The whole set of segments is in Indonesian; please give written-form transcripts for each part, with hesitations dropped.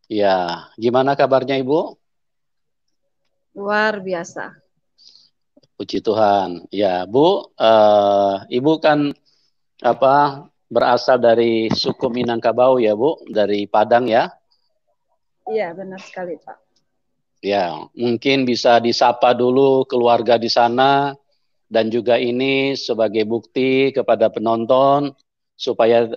Ya, gimana kabarnya Ibu? Luar biasa. Puji Tuhan. Ya, Bu, Ibu kan apa berasal dari suku Minangkabau ya, Bu, dari Padang ya. Iya, benar sekali, Pak. Ya, mungkin bisa disapa dulu keluarga di sana dan juga ini sebagai bukti kepada penonton supaya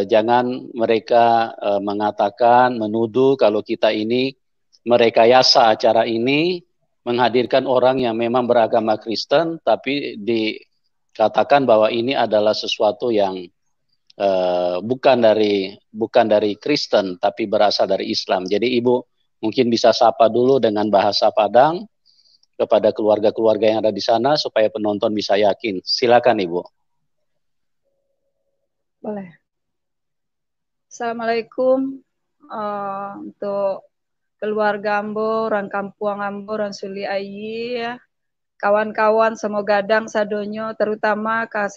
jangan mereka mengatakan menuduh kalau kita ini merekayasa acara ini menghadirkan orang yang memang beragama Kristen tapi dikatakan bahwa ini adalah sesuatu yang bukan dari Kristen tapi berasal dari Islam. Jadi Ibu mungkin bisa sapa dulu dengan bahasa Padang kepada keluarga-keluarga yang ada di sana supaya penonton bisa yakin. Silakan Ibu. Boleh. Assalamualaikum untuk keluarga Ambo, orang kampung Ambo, orang Suli Ayi, ya. Kawan-kawan semoga gadang sadonyo, terutama ka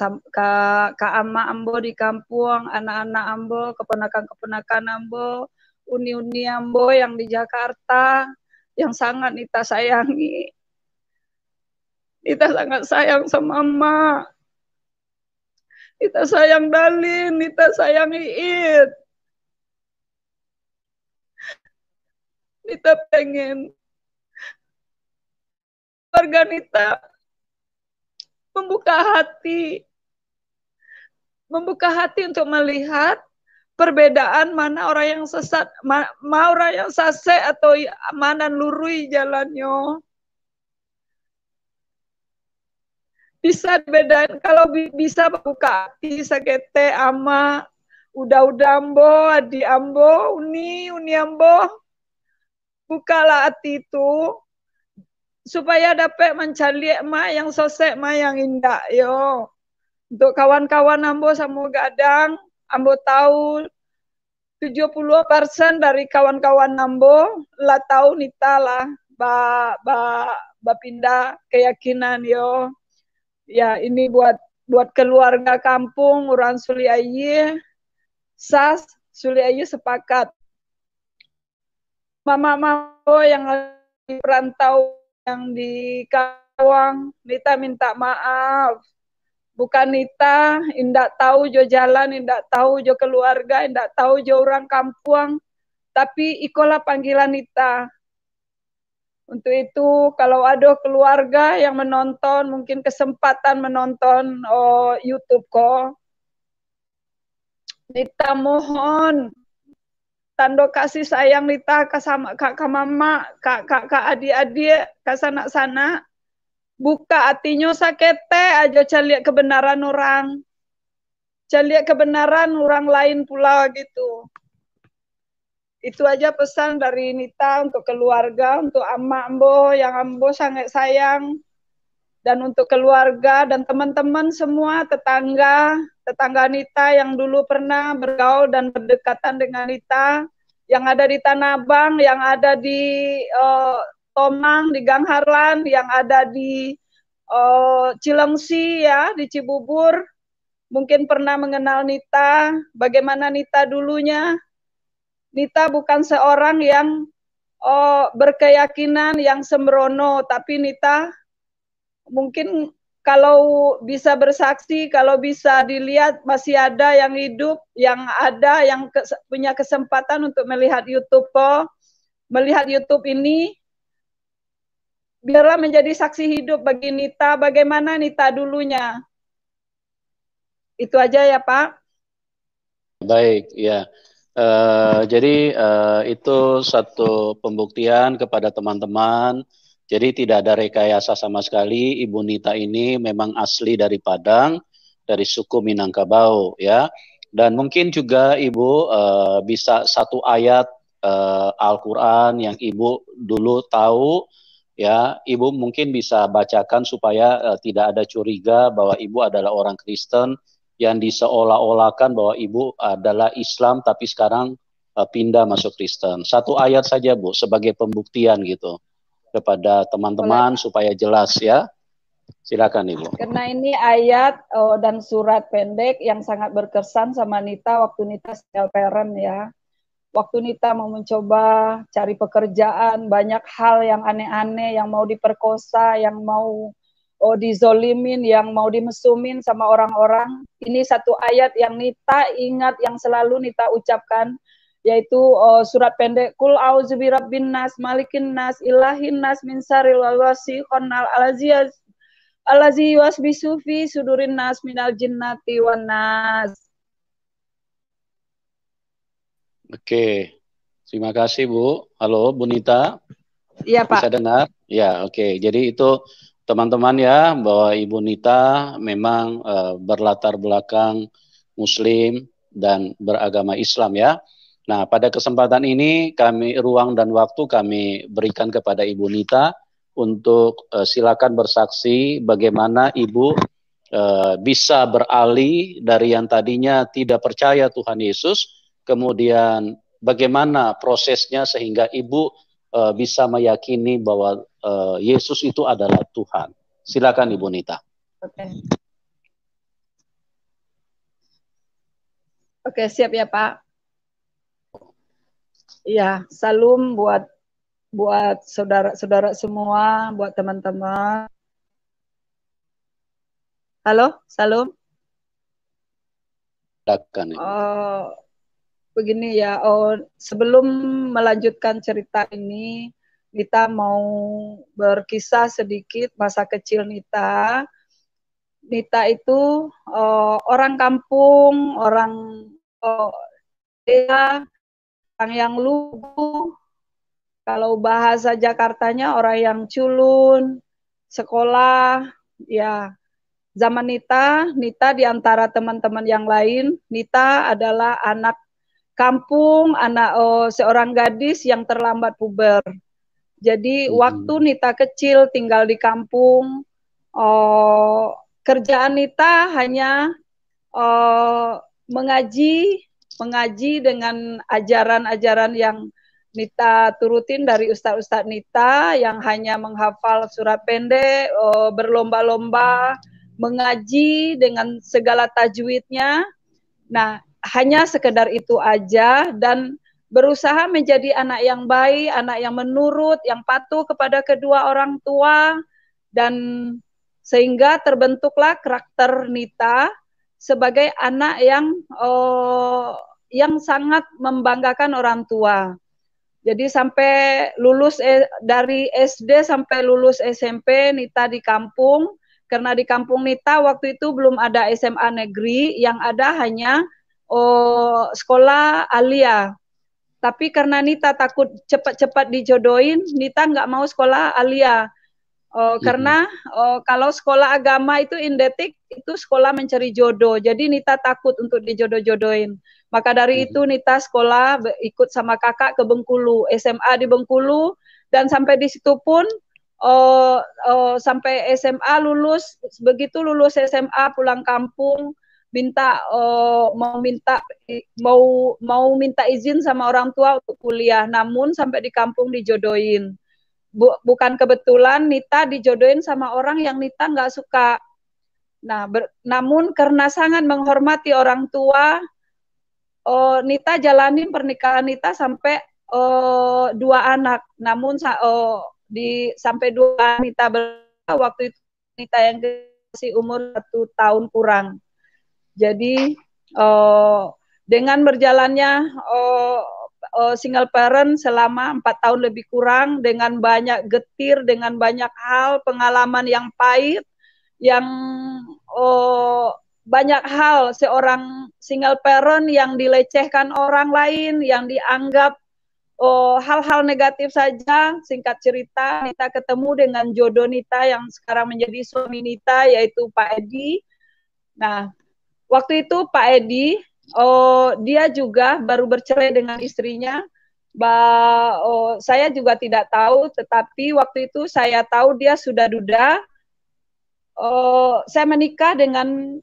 ama Ambo di kampung, anak-anak Ambo, keponakan-keponakan Ambo, uni-uni Ambo yang di Jakarta, yang sangat Nita sayangi. Nita sangat sayang sama emak. Nita sayang Dalin, Nita sayang Iit. Nita pengen keluarga Nita membuka hati untuk melihat perbedaan mana orang yang sesat, mana orang yang sase atau mana lurui jalannya. Bisa dibedain kalau bisa buka hati sakete ama udah ambo, adi ambo, uni ambo, bukalah hati itu supaya dapat mencari emak yang sosek emak yang indah yo. Untuk kawan-kawan ambo sama gadang, ambo tahu 70% dari kawan-kawan ambo lah tahu nita lah ba pindah keyakinan yo. Ya ini buat keluarga kampung orang Suli Ayi, SAS Suli Ayi sepakat. Mama-mama yang di perantau yang di Kawang, Nita minta maaf. Bukan Nita, indak tahu jo jalan, indak tahu jo keluarga, indak tahu jo orang kampung, tapi ikolah panggilan Nita. Untuk itu, kalau ada keluarga yang menonton, mungkin kesempatan menonton YouTube kok, Nita mohon tanda kasih sayang Nita ke sama kak mama, kak adik-adik, ke sanak-sanak, buka hatinya sakete aja cari kebenaran orang. Cari kebenaran orang lain pula gitu. Itu aja pesan dari Nita untuk keluarga, untuk ama ambo yang ambo sangat sayang, dan untuk keluarga dan teman-teman semua, tetangga Nita yang dulu pernah bergaul dan berdekatan dengan Nita, yang ada di Tanah Abang, yang ada di Tomang, di Gang Harlan, yang ada di Cilengsi ya, di Cibubur, mungkin pernah mengenal Nita, bagaimana Nita dulunya. Nita bukan seorang yang berkeyakinan yang sembrono, tapi Nita mungkin kalau bisa bersaksi, kalau bisa dilihat masih ada yang hidup, yang ada yang punya kesempatan untuk melihat YouTube kok. Melihat YouTube ini biarlah menjadi saksi hidup bagi Nita, bagaimana Nita dulunya. Itu aja ya Pak. Baik, ya. Jadi itu satu pembuktian kepada teman-teman. Jadi tidak ada rekayasa sama sekali. Ibu Nita ini memang asli dari Padang, dari suku Minangkabau, ya. Dan mungkin juga Ibu bisa satu ayat Al-Quran yang Ibu dulu tahu, ya. Ibu mungkin bisa bacakan supaya tidak ada curiga bahwa Ibu adalah orang Kristen yang diseolah-olahkan bahwa ibu adalah Islam tapi sekarang pindah masuk Kristen. Satu ayat saja Bu sebagai pembuktian gitu kepada Boleh teman-teman Pak. supaya jelas ya. Silakan Ibu. Karena ini ayat dan surat pendek yang sangat berkesan sama Nita waktu Nita single parent ya. waktu Nita mau mencoba cari pekerjaan, banyak hal yang aneh-aneh, yang mau diperkosa, yang mau dizolimin, yang mau dimesumin sama orang-orang. Ini satu ayat yang Nita ingat, yang selalu Nita ucapkan, yaitu surat pendek, Kul auzu birabbin nas, malikin nas, ilahin nas, min syarril waswasil alazi wasbisu fi sudurin nas minal jinnati wan nas. Oke, terima kasih Bu. Halo Bu Nita, Iya Pak. bisa dengar? Ya, oke. Jadi itu teman-teman ya, bahwa Ibu Nita memang berlatar belakang Muslim dan beragama Islam ya. Nah, pada kesempatan ini ruang dan waktu kami berikan kepada Ibu Nita untuk silakan bersaksi bagaimana Ibu bisa beralih dari yang tadinya tidak percaya Tuhan Yesus, kemudian bagaimana prosesnya sehingga Ibu bisa meyakini bahwa Yesus itu adalah Tuhan. Silakan Ibu Nita. Oke, siap ya Pak. Iya, salam buat saudara-saudara semua, buat teman-teman. Halo, salam. Silakan. Begini ya, sebelum melanjutkan cerita ini, Nita mau berkisah sedikit masa kecil Nita. Nita itu orang kampung, orang desa, orang yang lugu. Kalau bahasa Jakartanya orang yang culun, sekolah, ya. Zaman Nita di antara teman-teman yang lain, Nita adalah anak kampung, anak seorang gadis yang terlambat puber. Jadi waktu Nita kecil tinggal di kampung, kerjaan Nita hanya mengaji dengan ajaran-ajaran yang Nita turutin dari ustadz-ustadz Nita yang hanya menghafal surat pendek, berlomba-lomba mengaji dengan segala tajwidnya. Nah, hanya sekedar itu aja dan berusaha menjadi anak yang baik, anak yang menurut, yang patuh kepada kedua orang tua, dan sehingga terbentuklah karakter Nita sebagai anak yang sangat membanggakan orang tua. Jadi sampai lulus dari SD sampai lulus SMP Nita di kampung, karena di kampung Nita waktu itu belum ada SMA negeri, yang ada hanya sekolah alia. Tapi karena Nita takut cepat-cepat dijodohin, Nita nggak mau sekolah alia. Karena kalau sekolah agama itu indetik, itu sekolah mencari jodoh. Jadi Nita takut untuk dijodoh-jodohin. Maka dari itu Nita sekolah ikut sama kakak ke Bengkulu, SMA di Bengkulu, dan sampai di situ pun sampai SMA lulus. Begitu lulus SMA pulang kampung, mau minta izin sama orang tua untuk kuliah, namun sampai di kampung dijodohin. Bukan kebetulan Nita dijodohin sama orang yang Nita nggak suka. Nah, namun karena sangat menghormati orang tua, Nita jalanin pernikahan Nita sampai 2 anak. Namun sampai 2 Nita waktu itu Nita yang masih umur 1 tahun kurang. Jadi dengan berjalannya single parent selama 4 tahun lebih kurang, dengan banyak getir, dengan banyak hal, pengalaman yang pahit, yang banyak hal seorang single parent yang dilecehkan orang lain, yang dianggap hal-hal negatif saja. Singkat cerita, Nita ketemu dengan jodoh Nita yang sekarang menjadi suami Nita, yaitu Pak Edi. Nah, waktu itu Pak Edi, dia juga baru bercerai dengan istrinya. Saya juga tidak tahu, tetapi waktu itu saya tahu dia sudah duda. Saya menikah dengan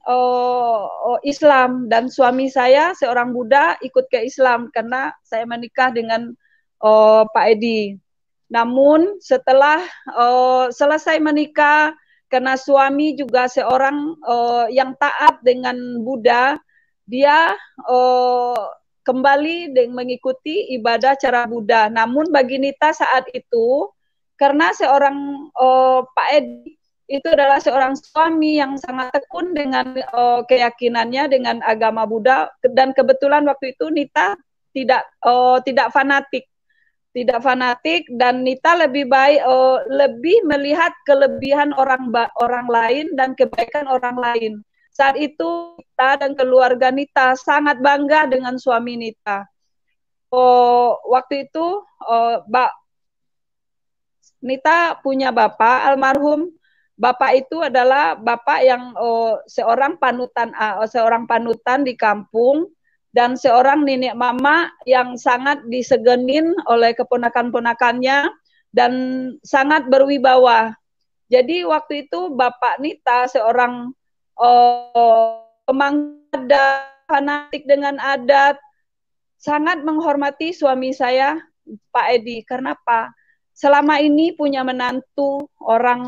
Islam, dan suami saya seorang Buddha ikut ke Islam karena saya menikah dengan Pak Edi. Namun setelah selesai menikah, karena suami juga seorang yang taat dengan Buddha, dia kembali dengan mengikuti ibadah cara Buddha. Namun bagi Nita saat itu, karena seorang Pak Edi itu adalah seorang suami yang sangat tekun dengan keyakinannya dengan agama Buddha, dan kebetulan waktu itu Nita tidak fanatik, dan Nita lebih baik lebih melihat kelebihan orang lain dan kebaikan orang lain. Saat itu Nita dan keluarga Nita sangat bangga dengan suami Nita. Waktu itu Nita punya bapak almarhum. Bapak itu adalah bapak yang seorang panutan di kampung, dan seorang nenek mama yang sangat disegenin oleh keponakan-ponakannya dan sangat berwibawa. Jadi waktu itu bapak Nita seorang pemangku fanatik dengan adat, sangat menghormati suami saya, Pak Edi. Karena apa? Selama ini punya menantu orang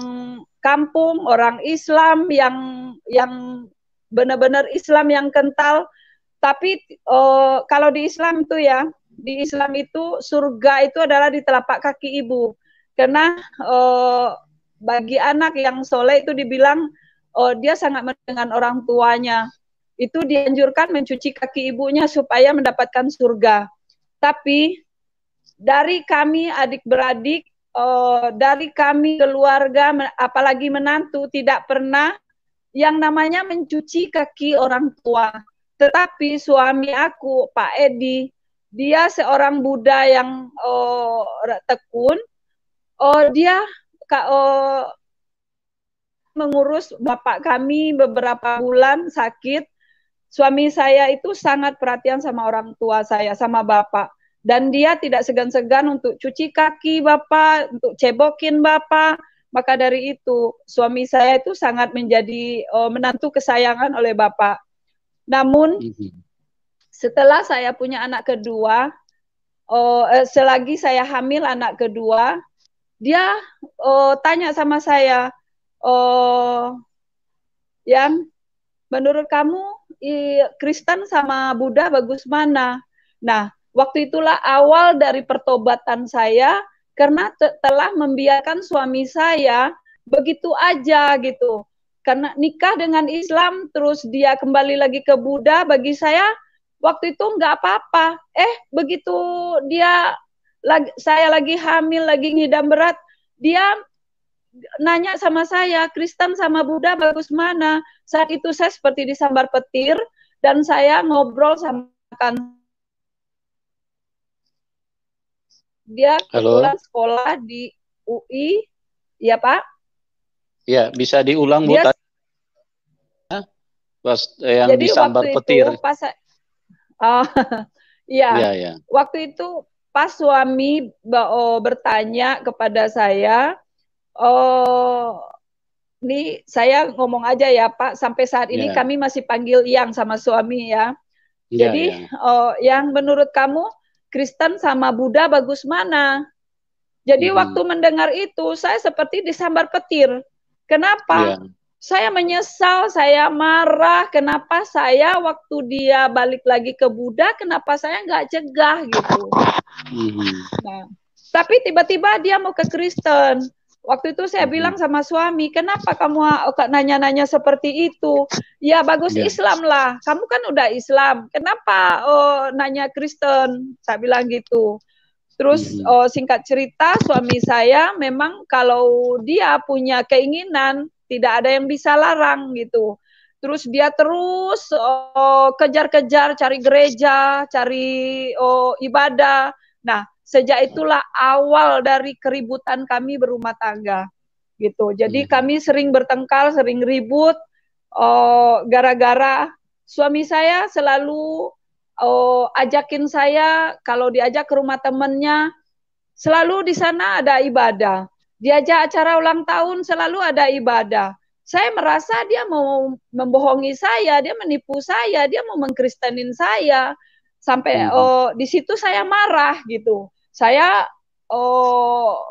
kampung, orang Islam yang benar-benar Islam yang kental. Tapi kalau di Islam itu surga itu adalah di telapak kaki ibu. Karena bagi anak yang soleh itu dibilang dia sangat mendengar orang tuanya. Itu dianjurkan mencuci kaki ibunya supaya mendapatkan surga. Tapi dari kami adik-beradik, dari kami keluarga, apalagi menantu, tidak pernah yang namanya mencuci kaki orang tua. Tetapi suami aku, Pak Edi, dia seorang Buddha yang tekun. Dia mengurus bapak kami beberapa bulan sakit. Suami saya itu sangat perhatian sama orang tua saya, sama bapak. Dan dia tidak segan-segan untuk cuci kaki bapak, untuk cebokin bapak. Maka dari itu, suami saya itu sangat menjadi menantu kesayangan oleh bapak. Namun, setelah saya punya anak kedua, selagi saya hamil anak kedua, dia tanya sama saya, yang menurut kamu Kristen sama Buddha bagus mana? Nah, waktu itulah awal dari pertobatan saya, karena telah membiarkan suami saya begitu aja gitu. Karena nikah dengan Islam, terus dia kembali lagi ke Buddha, bagi saya waktu itu nggak apa-apa. Begitu saya lagi hamil, lagi ngidam berat, dia nanya sama saya, Kristen sama Buddha bagus mana? Saat itu saya seperti disambar petir, dan saya ngobrol sama dia kebetulan sekolah di UI, ya Pak? Ya, bisa diulang Bu? Pas yang jadi disambar waktu petir. Itu pas ya. Waktu itu pas suami bertanya kepada saya, ini saya ngomong aja ya Pak, sampai saat ini kami masih panggil yang sama suami ya. Jadi yang menurut kamu Kristen sama Buddha bagus mana? Jadi waktu mendengar itu saya seperti disambar petir. Kenapa? Saya menyesal, saya marah. Kenapa saya waktu dia balik lagi ke Buddha, kenapa saya nggak cegah gitu? Nah, tapi tiba-tiba dia mau ke Kristen. Waktu itu saya bilang sama suami, kenapa kamu nanya-nanya seperti itu? Ya bagus Islam lah, kamu kan udah Islam, kenapa nanya Kristen? Saya bilang gitu. Terus singkat cerita, suami saya memang kalau dia punya keinginan, tidak ada yang bisa larang gitu. Terus dia terus kejar-kejar, cari gereja, cari ibadah. Nah, sejak itulah awal dari keributan kami berumah tangga, gitu. Jadi kami sering bertengkar, sering ribut, gara-gara suami saya selalu ajakin saya kalau diajak ke rumah temennya, selalu di sana ada ibadah. Diajak acara ulang tahun selalu ada ibadah. Saya merasa dia mau membohongi saya, dia menipu saya, dia mau mengkristenin saya. Sampai di situ saya marah gitu. Saya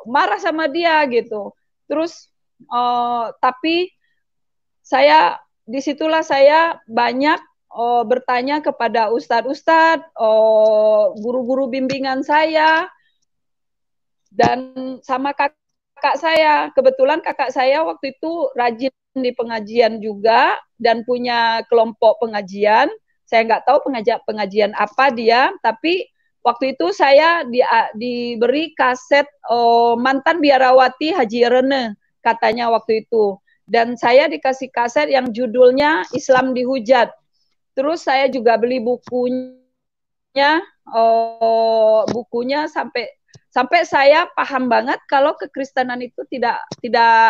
marah sama dia gitu. Terus tapi disitulah saya banyak bertanya kepada ustadz-ustadz, guru-guru bimbingan saya, dan sama kakak saya. Kebetulan kakak saya waktu itu rajin di pengajian juga dan punya kelompok pengajian. Saya nggak tahu pengajian apa dia, tapi waktu itu saya diberi kaset mantan biarawati Haji Rene katanya waktu itu. Dan saya dikasih kaset yang judulnya Islam Dihujat. Terus saya juga beli bukunya sampai saya paham banget kalau kekristenan itu tidak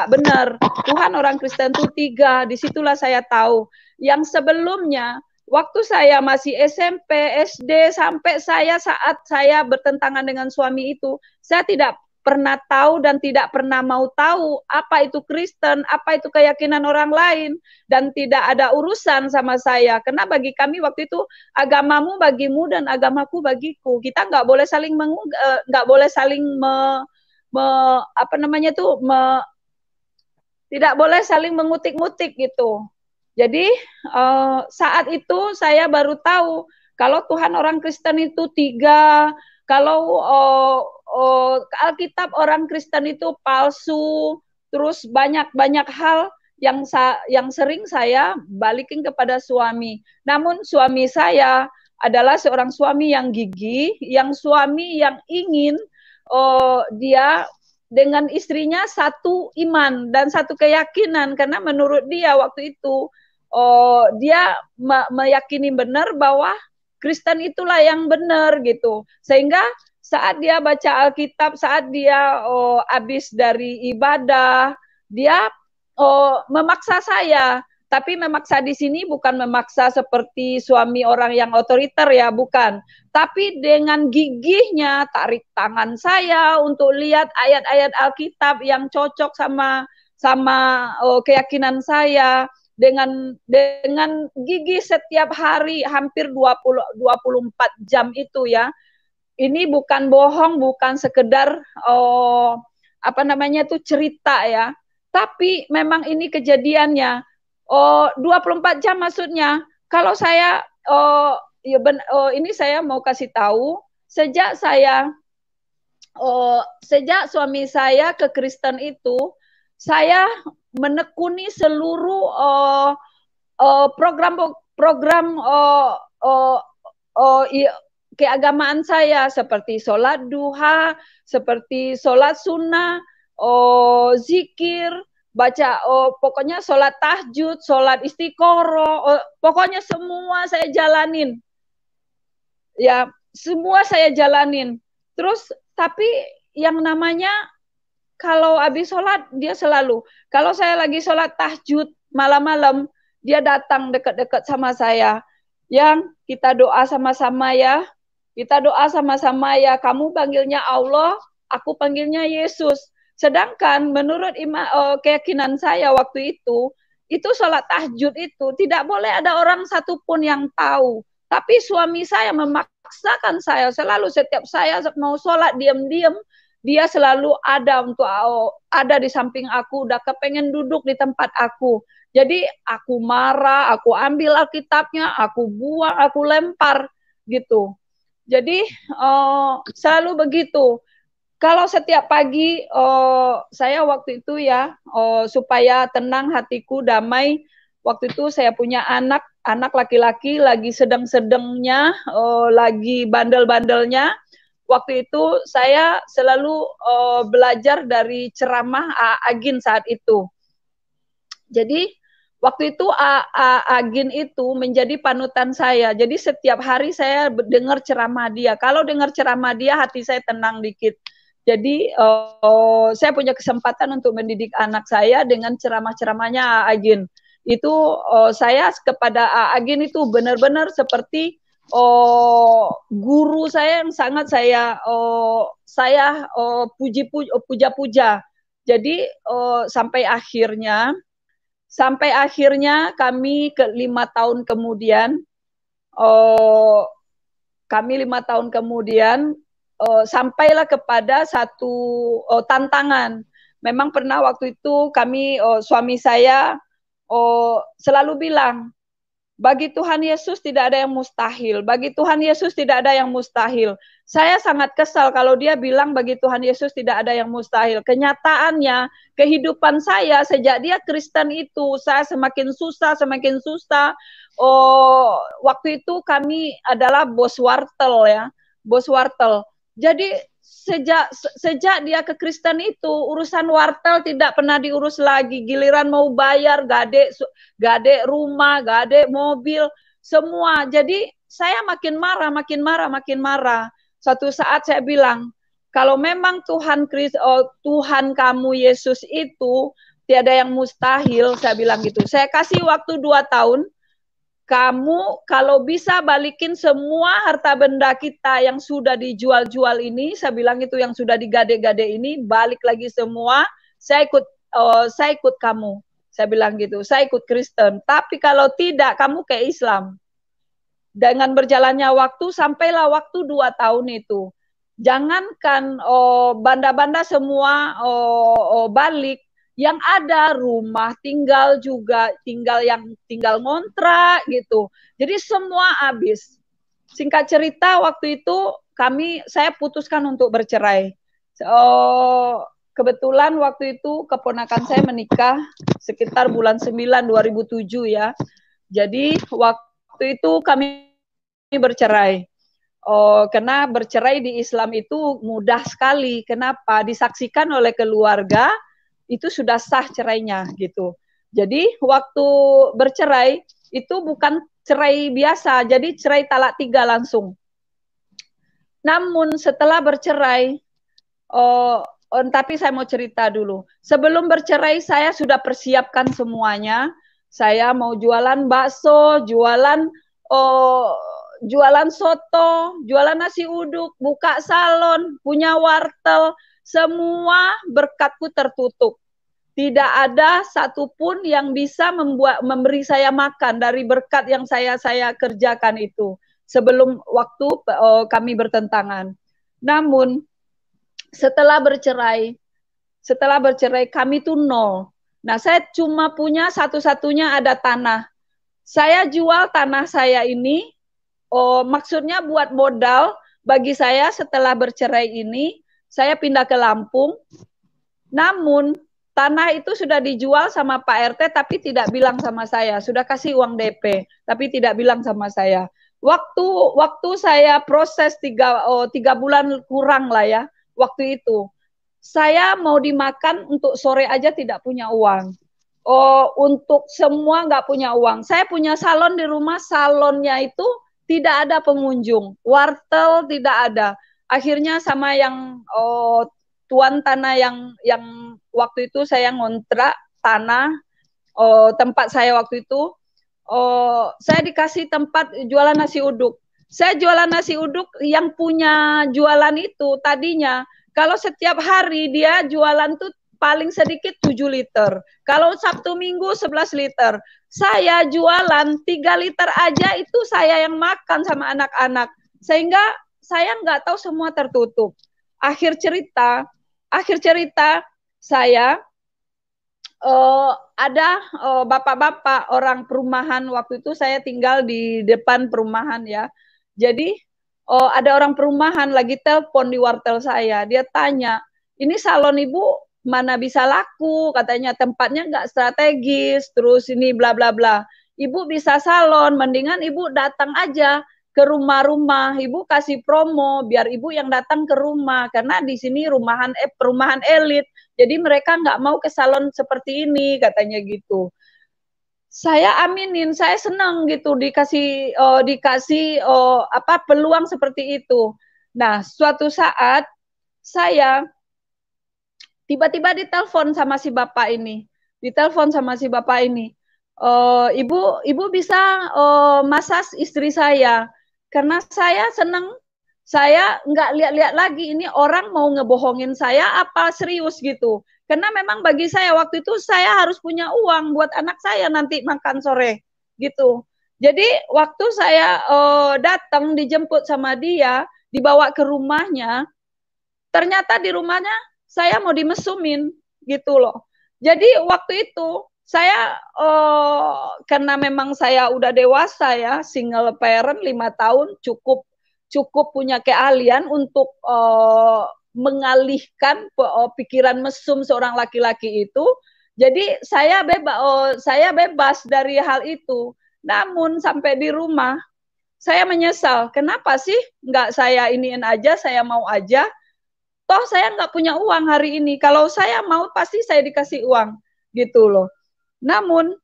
benar. Tuhan orang Kristen itu 3. Disitulah saya tahu. Yang sebelumnya waktu saya masih SMP, SD, sampai saat saya bertentangan dengan suami itu, saya tidak pernah tahu dan tidak pernah mau tahu apa itu Kristen, apa itu keyakinan orang lain, dan tidak ada urusan sama saya. Karena bagi kami waktu itu agamamu bagimu dan agamaku bagiku. Kita nggak boleh saling tidak boleh saling mengutik-ngutik gitu. Jadi saat itu saya baru tahu kalau Tuhan orang Kristen itu 3, kalau Alkitab orang Kristen itu palsu, terus banyak hal yang sering saya balikin kepada suami. Namun suami saya adalah seorang suami yang gigih, suami yang ingin dia dengan istrinya satu iman dan satu keyakinan, karena menurut dia waktu itu dia meyakini benar bahwa Kristen itulah yang benar gitu. Sehingga saat dia baca Alkitab, saat dia habis dari ibadah, dia memaksa saya. Tapi memaksa di sini bukan memaksa seperti suami orang yang otoriter ya, bukan. Tapi dengan gigihnya tarik tangan saya untuk lihat ayat-ayat Alkitab yang cocok sama keyakinan saya, dengan gigih setiap hari hampir 24 jam itu ya. Ini bukan bohong, bukan sekedar cerita ya. Tapi memang ini kejadiannya. 24 jam maksudnya. Kalau saya ini saya mau kasih tahu, sejak suami saya ke Kristen itu, saya menekuni seluruh program keagamaan saya, seperti sholat duha, seperti sholat sunnah, zikir, baca, pokoknya sholat tahajud, sholat istiqoroh, pokoknya semua saya jalanin. Ya, semua saya jalanin. Terus, tapi yang namanya kalau habis sholat, dia selalu, kalau saya lagi sholat tahajud malam-malam, dia datang dekat-dekat sama saya. Yang kita doa sama-sama ya, kita doa sama-sama ya, kamu panggilnya Allah, aku panggilnya Yesus. Sedangkan menurut keyakinan saya waktu itu sholat tahajud itu tidak boleh ada orang satupun yang tahu. Tapi suami saya memaksakan saya selalu, setiap saya mau sholat diam-diam, dia selalu ada di samping aku, udah kepengen duduk di tempat aku. Jadi aku marah, aku ambil Alkitabnya, aku buang, aku lempar gitu. Jadi selalu begitu. Kalau setiap pagi saya waktu itu ya, supaya tenang hatiku, damai, waktu itu saya punya anak laki-laki lagi sedang-sedangnya, lagi bandel-bandelnya. Waktu itu saya selalu belajar dari ceramah Agin saat itu. Jadi waktu itu Agin itu menjadi panutan saya. Jadi setiap hari saya dengar ceramah dia. Kalau dengar ceramah dia, hati saya tenang dikit. Jadi saya punya kesempatan untuk mendidik anak saya dengan ceramah-ceramahnya Agin. Itu saya kepada Agin itu benar-benar seperti guru saya yang sangat saya puja-puja. Jadi sampai akhirnya kami 5 tahun kemudian, sampailah kepada satu tantangan. Memang pernah waktu itu kami, suami saya selalu bilang, Bagi Tuhan Yesus tidak ada yang mustahil. Bagi Tuhan Yesus tidak ada yang mustahil. Saya sangat kesal kalau dia bilang bagi Tuhan Yesus tidak ada yang mustahil. Kenyataannya, kehidupan saya sejak dia Kristen itu, saya semakin susah, semakin susah. Oh, waktu itu kami adalah bos wartel ya, bos wartel. Jadi sejak dia ke Kristen itu urusan wartel tidak pernah diurus lagi. Giliran mau bayar gade rumah, gade mobil, semua. Jadi saya makin marah, makin marah, makin marah. Suatu saat saya bilang, kalau memang Tuhan kamu Yesus itu tiada yang mustahil, saya bilang gitu. Saya kasih waktu 2 tahun. Kamu kalau bisa balikin semua harta benda kita yang sudah dijual-jual ini, saya bilang itu yang sudah digade-gade ini, balik lagi semua, saya ikut kamu. Saya bilang gitu, saya ikut Kristen. Tapi kalau tidak, kamu ke Islam. Dengan berjalannya waktu, sampailah waktu 2 tahun itu. Jangankan banda-banda semua balik, yang ada rumah tinggal juga, tinggal ngontrak gitu. Jadi semua habis. Singkat cerita waktu itu saya putuskan untuk bercerai. Kebetulan waktu itu keponakan saya menikah sekitar bulan 9 2007 ya. Jadi waktu itu kami bercerai. Karena bercerai di Islam itu mudah sekali. Kenapa? Disaksikan oleh keluarga, itu sudah sah cerainya gitu. Jadi waktu bercerai itu bukan cerai biasa, jadi cerai talak 3 langsung. Namun setelah bercerai, tapi saya mau cerita dulu. Sebelum bercerai saya sudah persiapkan semuanya. Saya mau jualan bakso, jualan soto, jualan nasi uduk, buka salon, punya wartel. Semua berkatku tertutup. Tidak ada satupun yang bisa memberi saya makan dari berkat yang saya kerjakan itu sebelum waktu kami bertentangan. Namun setelah bercerai kami tuh nol. Nah, saya cuma punya satu-satunya ada tanah. Saya jual tanah saya ini, maksudnya buat modal bagi saya setelah bercerai ini. Saya pindah ke Lampung, namun tanah itu sudah dijual sama Pak RT tapi tidak bilang sama saya. Sudah kasih uang DP tapi tidak bilang sama saya. Waktu saya proses 3 bulan kurang lah ya, waktu itu saya mau dimakan untuk sore aja tidak punya uang. Untuk semua nggak punya uang. Saya punya salon di rumah, salonnya itu tidak ada pengunjung, wartel tidak ada. Akhirnya sama yang tuan tanah yang waktu itu saya ngontrak tanah tempat saya waktu itu, saya dikasih tempat jualan nasi uduk. Saya jualan nasi uduk, yang punya jualan itu tadinya kalau setiap hari dia jualan tuh paling sedikit 7 liter. Kalau Sabtu Minggu 11 liter. Saya jualan 3 liter aja itu saya yang makan sama anak-anak. Sehingga saya nggak tahu, semua tertutup. Akhir cerita saya ada bapak-bapak orang perumahan. Waktu itu saya tinggal di depan perumahan ya. Jadi ada orang perumahan lagi telepon di wartel saya. Dia tanya, ini salon ibu mana bisa laku? Katanya tempatnya nggak strategis. Terus ini bla bla bla. Ibu bisa salon, mendingan ibu datang aja ke rumah-rumah, ibu kasih promo biar ibu yang datang ke rumah, karena di sini perumahan elit, jadi mereka nggak mau ke salon seperti ini, katanya gitu. Saya aminin, saya senang gitu dikasih peluang seperti itu. Nah, suatu saat saya tiba-tiba ditelepon sama si bapak ini, ibu bisa massage istri saya. Karena saya senang, saya nggak lihat-lihat lagi ini orang mau ngebohongin saya apa serius gitu. Karena memang bagi saya waktu itu saya harus punya uang buat anak saya nanti makan sore gitu. Jadi waktu saya datang dijemput sama dia, dibawa ke rumahnya, ternyata di rumahnya saya mau dimesumin gitu loh. Jadi waktu itu Saya karena memang saya udah dewasa ya, single parent 5 tahun cukup punya keahlian untuk mengalihkan pikiran mesum seorang laki-laki itu. Jadi saya bebas dari hal itu. Namun sampai di rumah saya menyesal. Kenapa sih nggak saya iniin aja, saya mau aja. Toh saya nggak punya uang hari ini. Kalau saya mau pasti saya dikasih uang gitu loh. Namun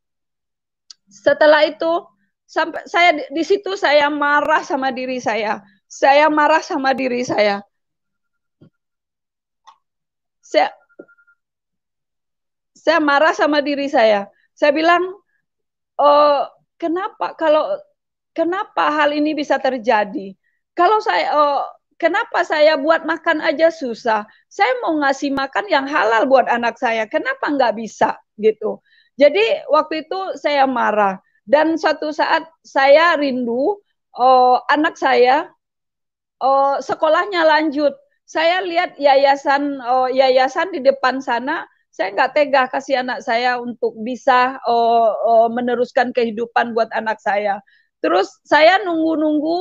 setelah itu sampai saya di situ saya marah sama diri saya. Saya marah sama diri saya. Saya marah sama diri saya. Saya bilang, oh, kenapa hal ini bisa terjadi? Kalau kenapa saya buat makan aja susah? Saya mau ngasih makan yang halal buat anak saya. Kenapa nggak bisa gitu? Jadi waktu itu saya marah dan suatu saat saya rindu anak saya sekolahnya lanjut. Saya lihat yayasan di depan sana, saya nggak tega kasih anak saya untuk bisa meneruskan kehidupan buat anak saya. Terus saya nunggu-nunggu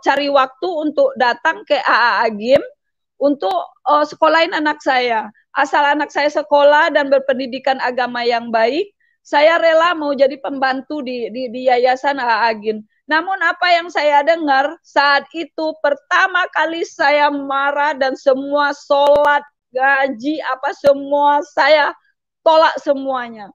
cari waktu untuk datang ke AA Agim untuk sekolahin anak saya. Asal anak saya sekolah dan berpendidikan agama yang baik, saya rela mau jadi pembantu di yayasan AA Agim. Namun apa yang saya dengar saat itu pertama kali saya marah dan semua sholat, gaji, apa semua saya tolak semuanya.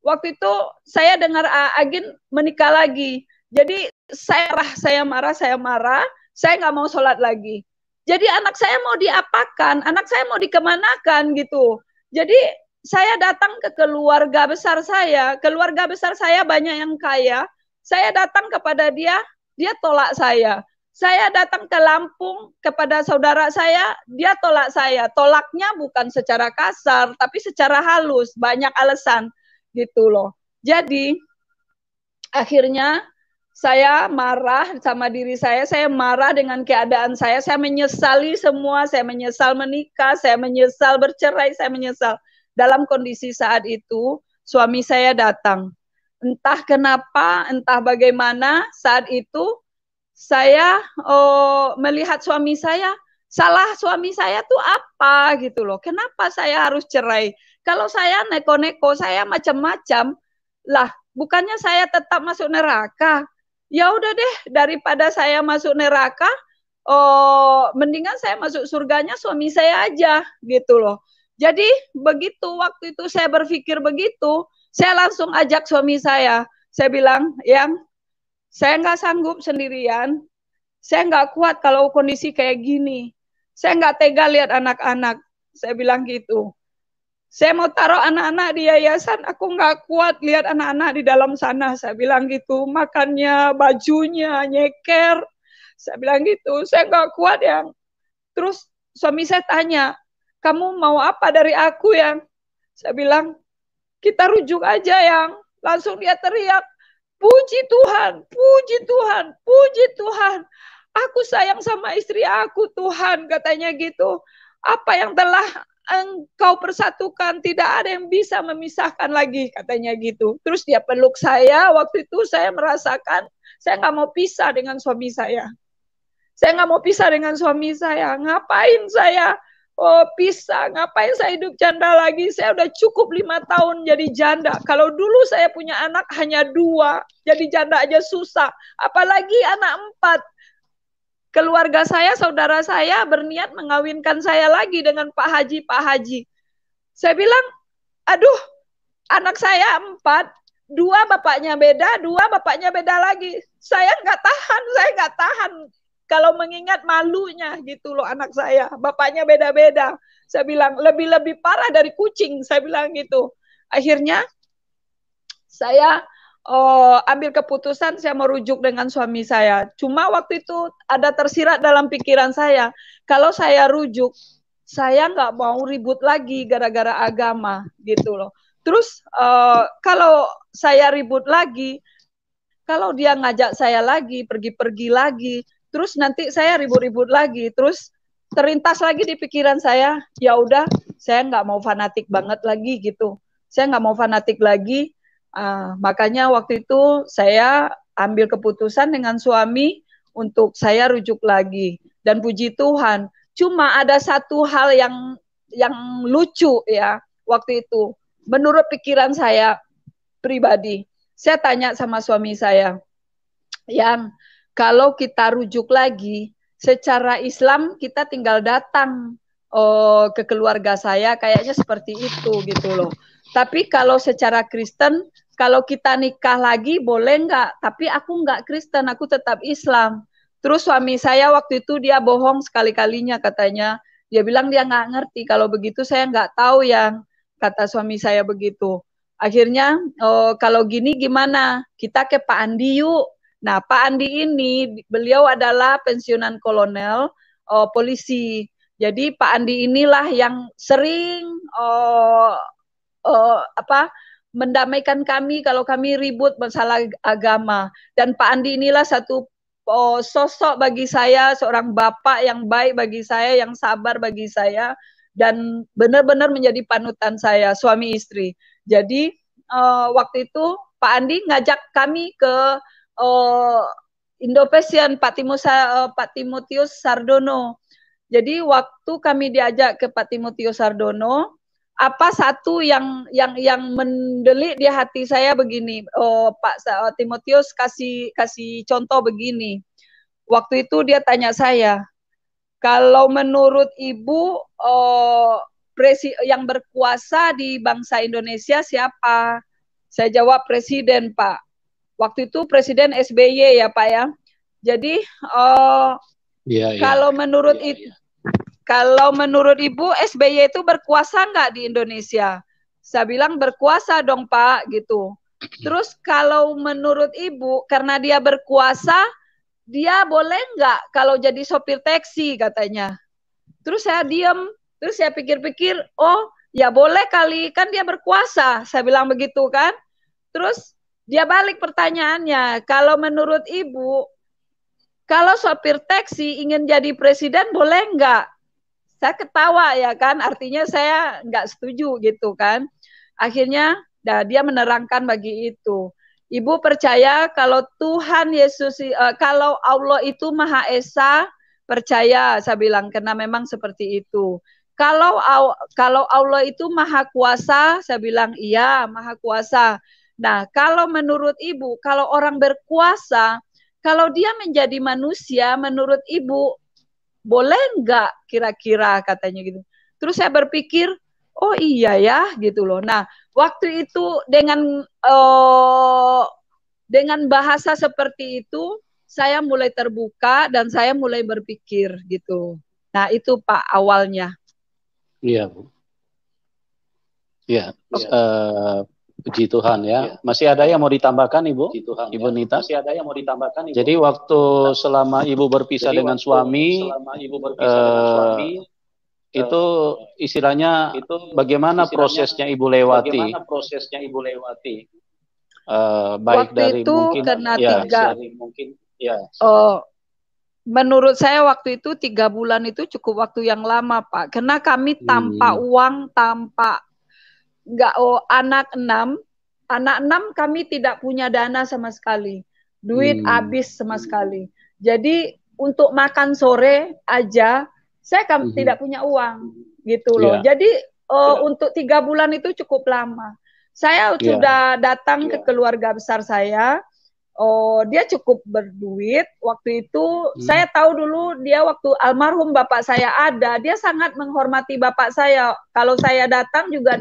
Waktu itu saya dengar Agin menikah lagi. Jadi saya marah, saya nggak mau sholat lagi. Jadi anak saya mau diapakan, anak saya mau dikemanakan gitu. Jadi saya datang ke keluarga besar saya banyak yang kaya. Saya datang kepada dia tolak saya. Saya datang ke Lampung kepada saudara saya, dia tolak saya. Tolaknya bukan secara kasar, tapi secara halus, banyak alasan gitu loh. Jadi akhirnya saya marah sama diri saya marah dengan keadaan saya menyesali semua, saya menyesal menikah, saya menyesal bercerai, saya menyesal. Dalam kondisi saat itu, suami saya datang. Entah kenapa, entah bagaimana, saat itu saya melihat suami saya, salah suami saya tuh apa gitu loh. Kenapa saya harus cerai? Kalau saya neko-neko, saya macam-macam, lah bukannya saya tetap masuk neraka? Ya udah deh, daripada saya masuk neraka, mendingan saya masuk surganya suami saya aja gitu loh. Jadi begitu waktu itu saya berpikir begitu, saya langsung ajak suami saya. Saya bilang, yang saya nggak sanggup sendirian, saya nggak kuat kalau kondisi kayak gini. Saya nggak tega lihat anak-anak. Saya bilang gitu. Saya mau taruh anak-anak di yayasan, aku nggak kuat lihat anak-anak di dalam sana. Saya bilang gitu, makannya, bajunya, nyeker. Saya bilang gitu, saya nggak kuat yang. Terus suami saya tanya, kamu mau apa dari aku yang? Saya bilang, kita rujuk aja yang. Langsung dia teriak, puji Tuhan, puji Tuhan, puji Tuhan. Aku sayang sama istri aku Tuhan, katanya gitu. Apa yang telah engkau persatukan, tidak ada yang bisa memisahkan lagi, katanya gitu. Terus dia peluk saya, waktu itu saya merasakan saya nggak mau pisah dengan suami saya. Saya nggak mau pisah dengan suami saya. Ngapain saya pisah? Ngapain saya hidup janda lagi? Saya udah cukup 5 tahun jadi janda. Kalau dulu saya punya anak hanya 2, jadi janda aja susah. Apalagi anak 4. Keluarga saya, saudara saya berniat mengawinkan saya lagi dengan Pak Haji. Saya bilang, aduh, anak saya 4, 2 bapaknya beda lagi. Saya nggak tahan. Kalau mengingat malunya gitu loh anak saya. Bapaknya beda-beda. Saya bilang, lebih parah dari kucing. Saya bilang gitu. Akhirnya, saya ambil keputusan saya merujuk dengan suami saya. Cuma waktu itu ada tersirat dalam pikiran saya, kalau saya rujuk, saya nggak mau ribut lagi gara-gara agama gitu loh. Terus kalau saya ribut lagi, kalau dia ngajak saya lagi, pergi-pergi lagi, terus nanti saya ribut-ribut lagi, terus terlintas lagi di pikiran saya, ya udah, saya nggak mau fanatik banget lagi gitu. saya nggak mau fanatik lagi. Makanya waktu itu saya ambil keputusan dengan suami untuk saya rujuk lagi. Dan puji Tuhan, cuma ada satu hal yang lucu ya waktu itu. Menurut pikiran saya pribadi, saya tanya sama suami saya, yang kalau kita rujuk lagi, secara Islam kita tinggal datang ke keluarga saya, kayaknya seperti itu gitu loh. Tapi kalau secara Kristen, kalau kita nikah lagi boleh nggak? Tapi aku nggak Kristen, aku tetap Islam. Terus suami saya waktu itu dia bohong sekali-kalinya katanya. Dia bilang dia nggak ngerti. Kalau begitu saya nggak tahu yang kata suami saya begitu. Akhirnya kalau gini gimana? Kita ke Pak Andi yuk. Nah, Pak Andi ini beliau adalah pensiunan kolonel polisi. Jadi Pak Andi inilah yang sering mendamaikan kami kalau kami ribut masalah agama. Dan Pak Andi inilah satu sosok bagi saya, seorang bapak yang baik bagi saya, yang sabar bagi saya, dan benar-benar menjadi panutan saya, suami istri. Jadi waktu itu Pak Andi ngajak kami ke Indo-Passion, Pak Timotius Sardono. Jadi waktu kami diajak ke Pak Timotius Sardono, apa satu yang mendelik di hati saya begini, Pak Timotius kasih contoh begini. Waktu itu dia tanya saya, kalau menurut Ibu yang berkuasa di bangsa Indonesia siapa? Saya jawab presiden, Pak. Waktu itu Presiden SBY ya, Pak ya. Jadi kalau menurut kalau menurut Ibu SBY itu berkuasa nggak di Indonesia? Saya bilang berkuasa dong Pak gitu. Terus kalau menurut Ibu karena dia berkuasa, dia boleh nggak kalau jadi sopir taksi katanya. Terus saya diam, terus saya pikir-pikir, oh ya boleh kali, kan dia berkuasa. Saya bilang begitu kan. Terus dia balik pertanyaannya, kalau menurut Ibu, kalau sopir taksi ingin jadi presiden boleh nggak? Saya ketawa ya kan, artinya saya nggak setuju gitu kan. Akhirnya dia menerangkan bagi itu. Ibu percaya kalau Tuhan Yesus, kalau Allah itu Maha Esa, percaya, saya bilang, karena memang seperti itu. Kalau Allah itu Maha Kuasa, saya bilang iya, Maha Kuasa. Nah, kalau menurut Ibu, kalau orang berkuasa, kalau dia menjadi manusia, menurut Ibu, boleh nggak kira-kira katanya gitu. Terus saya berpikir, oh iya ya gitu loh. Nah, waktu itu dengan bahasa seperti itu, saya mulai terbuka dan saya mulai berpikir gitu. Nah, itu Pak awalnya. Iya, Bu. Iya. Puji Tuhan ya. Masih ada yang mau ditambahkan Ibu? Ibu Nita? Masih ada yang mau ditambahkan Ibu? Jadi waktu selama Ibu berpisah dengan suami, itu istilahnya bagaimana prosesnya Ibu lewati? Baik waktu dari itu mungkin karena menurut saya waktu itu 3 bulan itu cukup waktu yang lama Pak. Karena kami tanpa uang, tanpa anak 6 kami tidak punya dana sama sekali, duit habis sama sekali. Jadi untuk makan sore aja saya tidak punya uang gitu loh. Jadi untuk 3 bulan itu cukup lama. Saya sudah datang ke keluarga besar saya. Dia cukup berduit waktu itu. Saya tahu dulu dia waktu almarhum bapak saya ada, dia sangat menghormati bapak saya. Kalau saya datang juga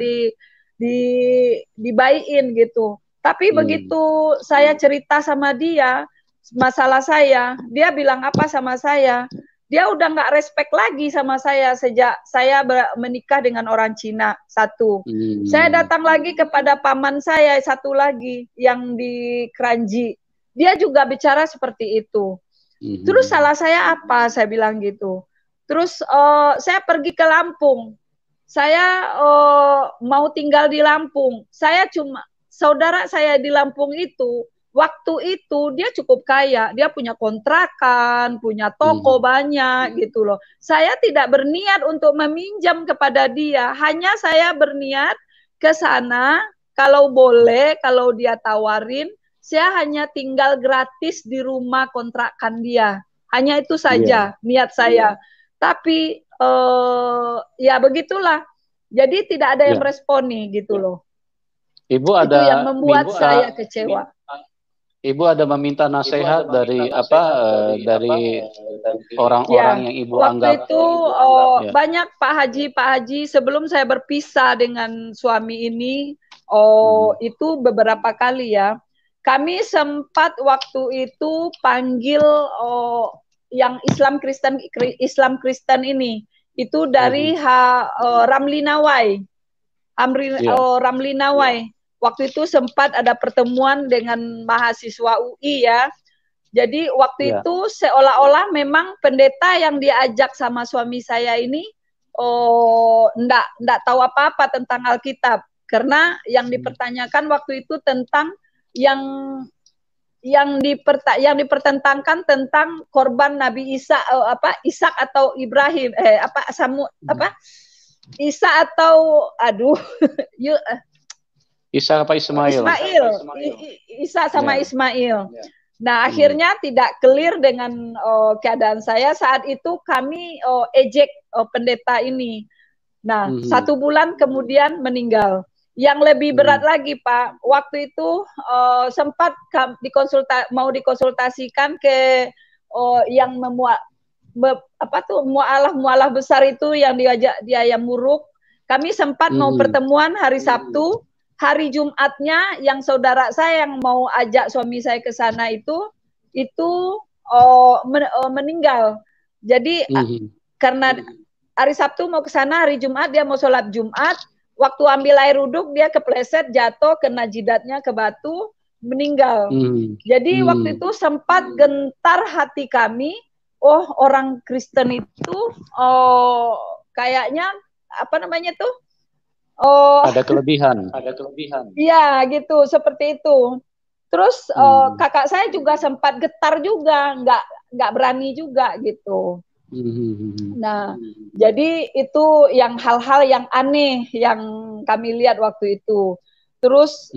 dibaikin gitu. Tapi begitu saya cerita sama dia masalah saya, dia bilang apa sama saya? Dia udah nggak respect lagi sama saya sejak saya menikah dengan orang Cina, satu. Saya datang lagi kepada paman saya, satu lagi yang di Kranji. Dia juga bicara seperti itu. Terus salah saya apa? Saya bilang gitu. Terus saya pergi ke Lampung. Saya mau tinggal di Lampung. Saudara saya di Lampung itu, waktu itu dia cukup kaya. Dia punya kontrakan, punya toko banyak gitu loh. Saya tidak berniat untuk meminjam kepada dia. Hanya saya berniat ke sana, kalau boleh, kalau dia tawarin, saya hanya tinggal gratis di rumah kontrakan dia. Hanya itu saja niat saya. Tapi ya begitulah. Jadi tidak ada yang meresponi gitu loh. Ibu itu ada yang membuat saya kecewa. Ibu ada meminta nasihat dari dari orang-orang yang Ibu waktu anggap itu banyak Pak Haji sebelum saya berpisah dengan suami ini itu beberapa kali ya. Kami sempat waktu itu panggil yang Islam Kristen ini itu dari Ramli Nawai. Ramli Nawai. Waktu itu sempat ada pertemuan dengan mahasiswa UI ya. Jadi waktu itu seolah-olah memang pendeta yang diajak sama suami saya ini enggak tahu apa-apa tentang Alkitab. Karena yang dipertanyakan waktu itu tentang yang dipertentangkan tentang korban Nabi Isa Ishak atau Ibrahim Isa atau Isa apa Ismail? Isa sama Ismail. Nah, akhirnya tidak clear dengan keadaan saya. Saat itu kami ejek pendeta ini. Nah, 1 bulan kemudian meninggal. Yang lebih berat lagi, Pak, waktu itu sempat mau dikonsultasikan ke yang mualah besar itu yang diajak dia yang muruk. Kami sempat mau pertemuan hari Sabtu. Hari Jumatnya yang saudara saya yang mau ajak suami saya ke sana itu meninggal. Jadi karena hari Sabtu mau ke sana, hari Jumat dia mau sholat Jumat, waktu ambil air wuduk dia kepleset, jatuh, kena jidatnya ke batu, meninggal. Jadi waktu itu sempat gentar hati kami, orang Kristen itu kayaknya apa namanya tuh? Ada kelebihan. Iya, gitu, seperti itu. Terus kakak saya juga sempat getar juga, nggak berani juga gitu. Nah, jadi itu yang hal-hal yang aneh yang kami lihat waktu itu. Terus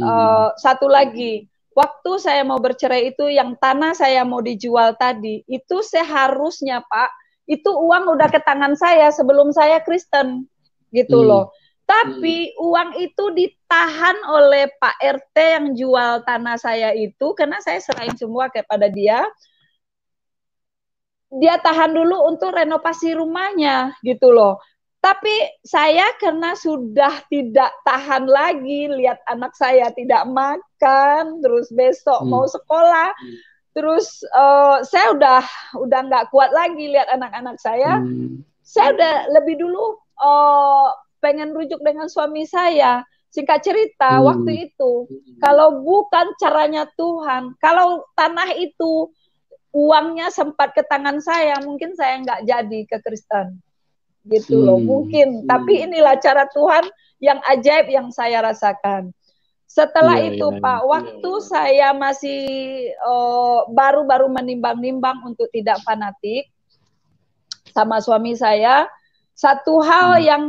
satu lagi, waktu saya mau bercerai itu yang tanah saya mau dijual tadi, itu seharusnya Pak, itu uang udah ke tangan saya sebelum saya Kristen, gitu loh. Tapi uang itu ditahan oleh Pak RT yang jual tanah saya itu, karena saya serahin semua kepada dia. Dia tahan dulu untuk renovasi rumahnya, gitu loh. Tapi saya karena sudah tidak tahan lagi, lihat anak saya tidak makan, terus besok mau sekolah, terus saya udah nggak kuat lagi lihat anak-anak saya. Saya udah lebih dulu pengen rujuk dengan suami saya. Singkat cerita, waktu itu, kalau bukan caranya Tuhan, kalau tanah itu uangnya sempat ke tangan saya, mungkin saya nggak jadi ke Kristen. Gitu loh, mungkin. Tapi inilah cara Tuhan yang ajaib yang saya rasakan. Setelah itu, Pak, waktu saya masih baru-baru menimbang-nimbang untuk tidak fanatik sama suami saya, satu hal yang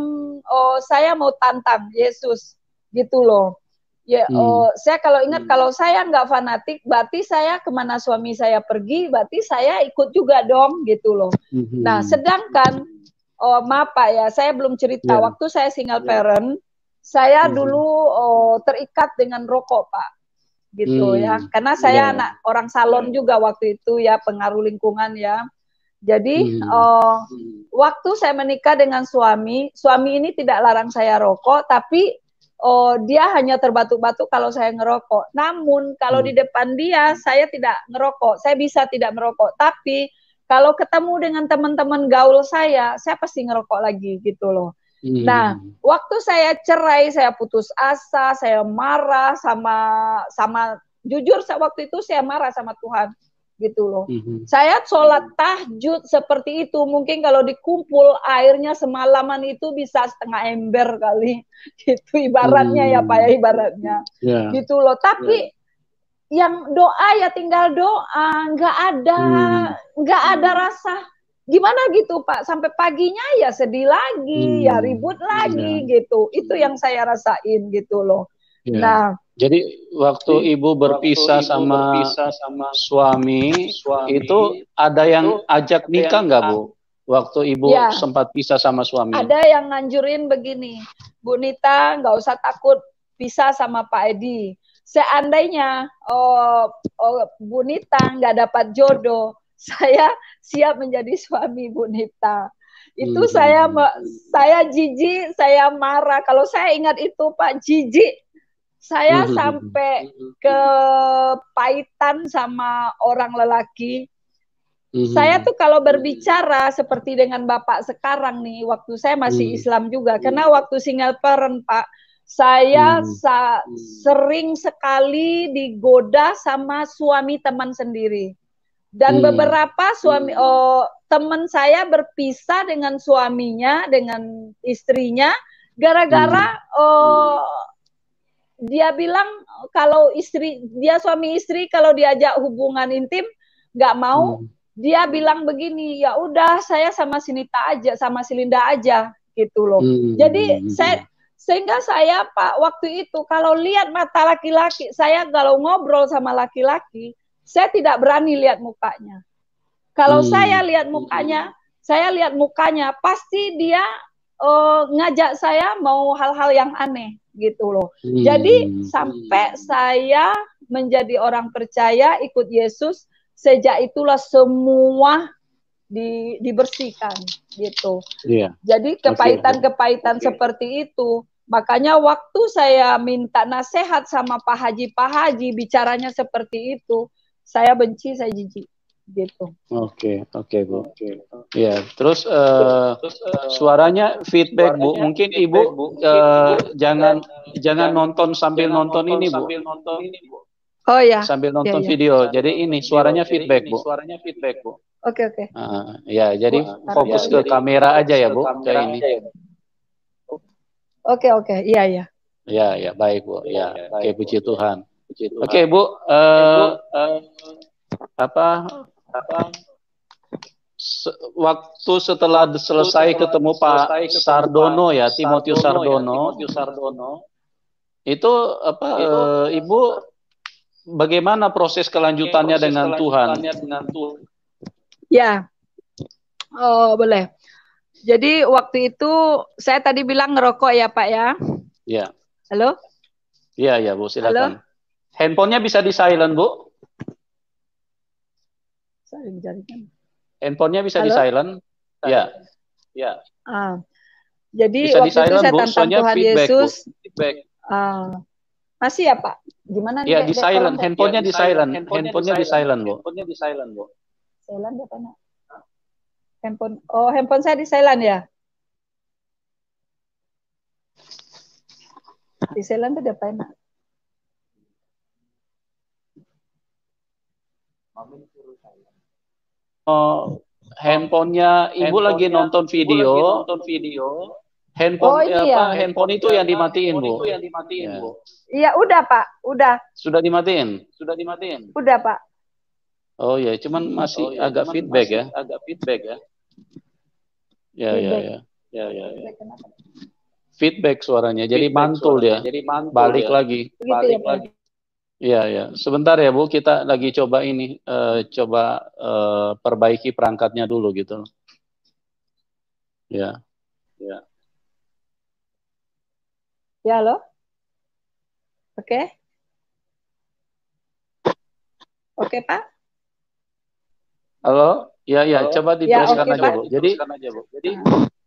saya mau tantang Yesus, gitu loh. Ya, saya kalau ingat kalau saya nggak fanatik, berarti saya kemana suami saya pergi, berarti saya ikut juga dong, gitu loh. Nah, sedangkan maaf Pak ya, saya belum cerita. Waktu saya single parent, saya dulu terikat dengan rokok Pak, gitu ya. Karena saya anak orang salon juga waktu itu ya, pengaruh lingkungan ya. Jadi waktu saya menikah dengan suami ini tidak larang saya rokok, tapi dia hanya terbatuk-batuk kalau saya ngerokok. Namun kalau di depan dia saya tidak ngerokok, saya bisa tidak merokok. Tapi kalau ketemu dengan teman-teman gaul saya pasti ngerokok lagi gitu loh. Nah, waktu saya cerai, saya putus asa, saya marah sama jujur waktu itu saya marah sama Tuhan. Gitu loh. Saya sholat tahajud seperti itu, mungkin kalau dikumpul airnya semalaman itu bisa setengah ember kali, gitu ibaratnya ya Pak ya, ibaratnya, gitu loh. Tapi yang doa ya tinggal doa, nggak ada rasa gimana gitu Pak, sampai paginya ya sedih lagi, ya ribut lagi gitu. Itu yang saya rasain gitu loh. Nah, jadi waktu ibu berpisah sama suami itu ada yang ajak nikah nggak Bu? Waktu ibu ya, sempat pisah sama suami. ada yang nganjurin begini, Bu Nita nggak usah takut pisah sama Pak Edi. Seandainya Bu Nita nggak dapat jodoh, saya siap menjadi suami Bu Nita. Itu saya jijik, saya marah. Kalau saya ingat itu Pak, jijik. Saya sampai kepahitan sama orang lelaki. Saya tuh kalau berbicara seperti dengan Bapak sekarang nih, waktu saya masih Islam juga, karena waktu single parent Pak, saya sering sekali digoda sama suami teman sendiri. Dan beberapa teman saya berpisah dengan suaminya, dengan istrinya, gara-gara dia bilang kalau dia suami istri kalau diajak hubungan intim nggak mau, dia bilang begini, ya udah saya sama Sinita aja, sama Silinda aja gitu loh. Jadi sehingga saya Pak waktu itu kalau lihat mata laki-laki, saya kalau ngobrol sama laki-laki, saya tidak berani lihat mukanya. Kalau saya lihat mukanya, pasti dia ngajak saya mau hal-hal yang aneh gitu loh. Jadi sampai saya menjadi orang percaya, ikut Yesus, sejak itulah semua dibersihkan gitu. Jadi kepahitan-kepahitan seperti itu. Makanya waktu saya minta nasihat sama Pak Haji bicaranya seperti itu, saya benci, saya jijik gitu. Oke Bu. Ya, terus suaranya feedback Bu. Mungkin Ibu jangan nonton sambil nonton ini Bu. Oh ya. Sambil nonton video. Jadi ini suaranya feedback Bu. Oke. Ya, jadi fokus ke kamera aja ya Bu. Kayak ini. Oke. Iya. Ya, baik Bu. Ya, oke, puji Tuhan. Oke Bu, waktu setelah selesai ketemu Pak Sardono ya, Timotius Sardono, itu Ibu bagaimana proses kelanjutannya dengan Tuhan? Ya, boleh. Jadi waktu itu saya tadi bilang ngerokok ya Pak ya. Ya. Halo? Iya Bu, silakan. Halo? Handphonenya bisa di silent Bu? Handphonenya bisa di silent? Ya. Jadi bisa waktu itu saya tantang Tuhan feedback, Yesus. Masih ya Pak? Gimana nih? Ya di silent, handphonenya di silent. Handphonenya di silent Bu. Silent apa nak? Handphone saya di silent ya? Di silent itu apa nak? Handphonenya Ibu lagi nonton video. Handphone itu yang dimatiin Bu. Iya udah Pak, udah. Sudah dimatiin? Udah Pak. Oh ya, cuman masih agak feedback ya. Ya. Feedback suaranya, jadi mantul ya. Balik lagi. Iya. Sebentar ya Bu, kita lagi coba ini, perbaiki perangkatnya dulu gitu. Ya. Ya halo. Oke Pak. Halo. Ya, coba diteruskan aja Bu. Jadi,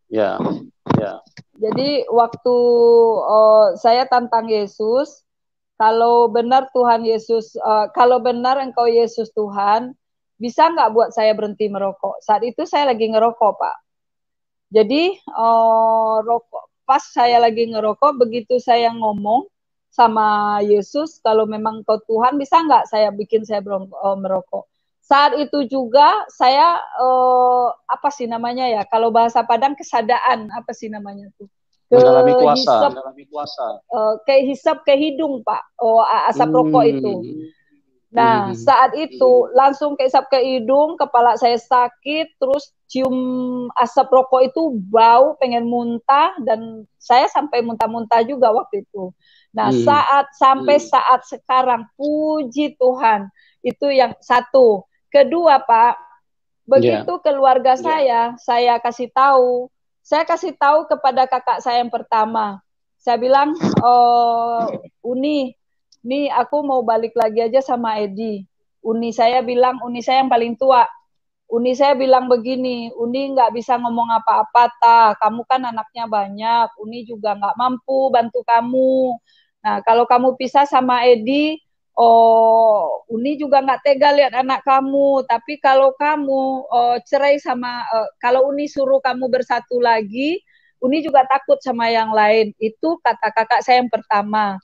ya. Jadi waktu saya tantang Yesus, kalau benar Tuhan Yesus, kalau benar Engkau Yesus Tuhan, bisa nggak buat saya berhenti merokok? Saat itu saya lagi ngerokok Pak. Jadi pas saya lagi ngerokok, begitu saya ngomong sama Yesus, kalau memang Engkau Tuhan, bisa nggak saya bikin saya merokok? Saat itu juga saya apa sih namanya ya? Kalau bahasa Padang kesadaan, apa sih namanya tuh? Mengalami kuasa. Kayak hisap ke hidung Pak, asap rokok itu. Nah saat itu langsung kayak hisap ke hidung, kepala saya sakit, terus cium asap rokok itu bau, pengen muntah, dan saya sampai muntah-muntah juga waktu itu. Nah, sampai saat sekarang, puji Tuhan, itu yang satu. Kedua, Pak, begitu keluarga saya kasih tahu, kepada kakak saya yang pertama. Saya bilang, Uni, nih aku mau balik lagi aja sama Edi. Uni saya yang paling tua. Uni saya bilang begini, Uni nggak bisa ngomong apa-apa, kamu kan anaknya banyak, Uni juga nggak mampu bantu kamu. Nah, kalau kamu pisah sama Edi, Uni juga nggak tega lihat anak kamu. Tapi kalau kamu cerai sama, kalau Uni suruh kamu bersatu lagi, Uni juga takut sama yang lain. Itu kata kakak saya yang pertama.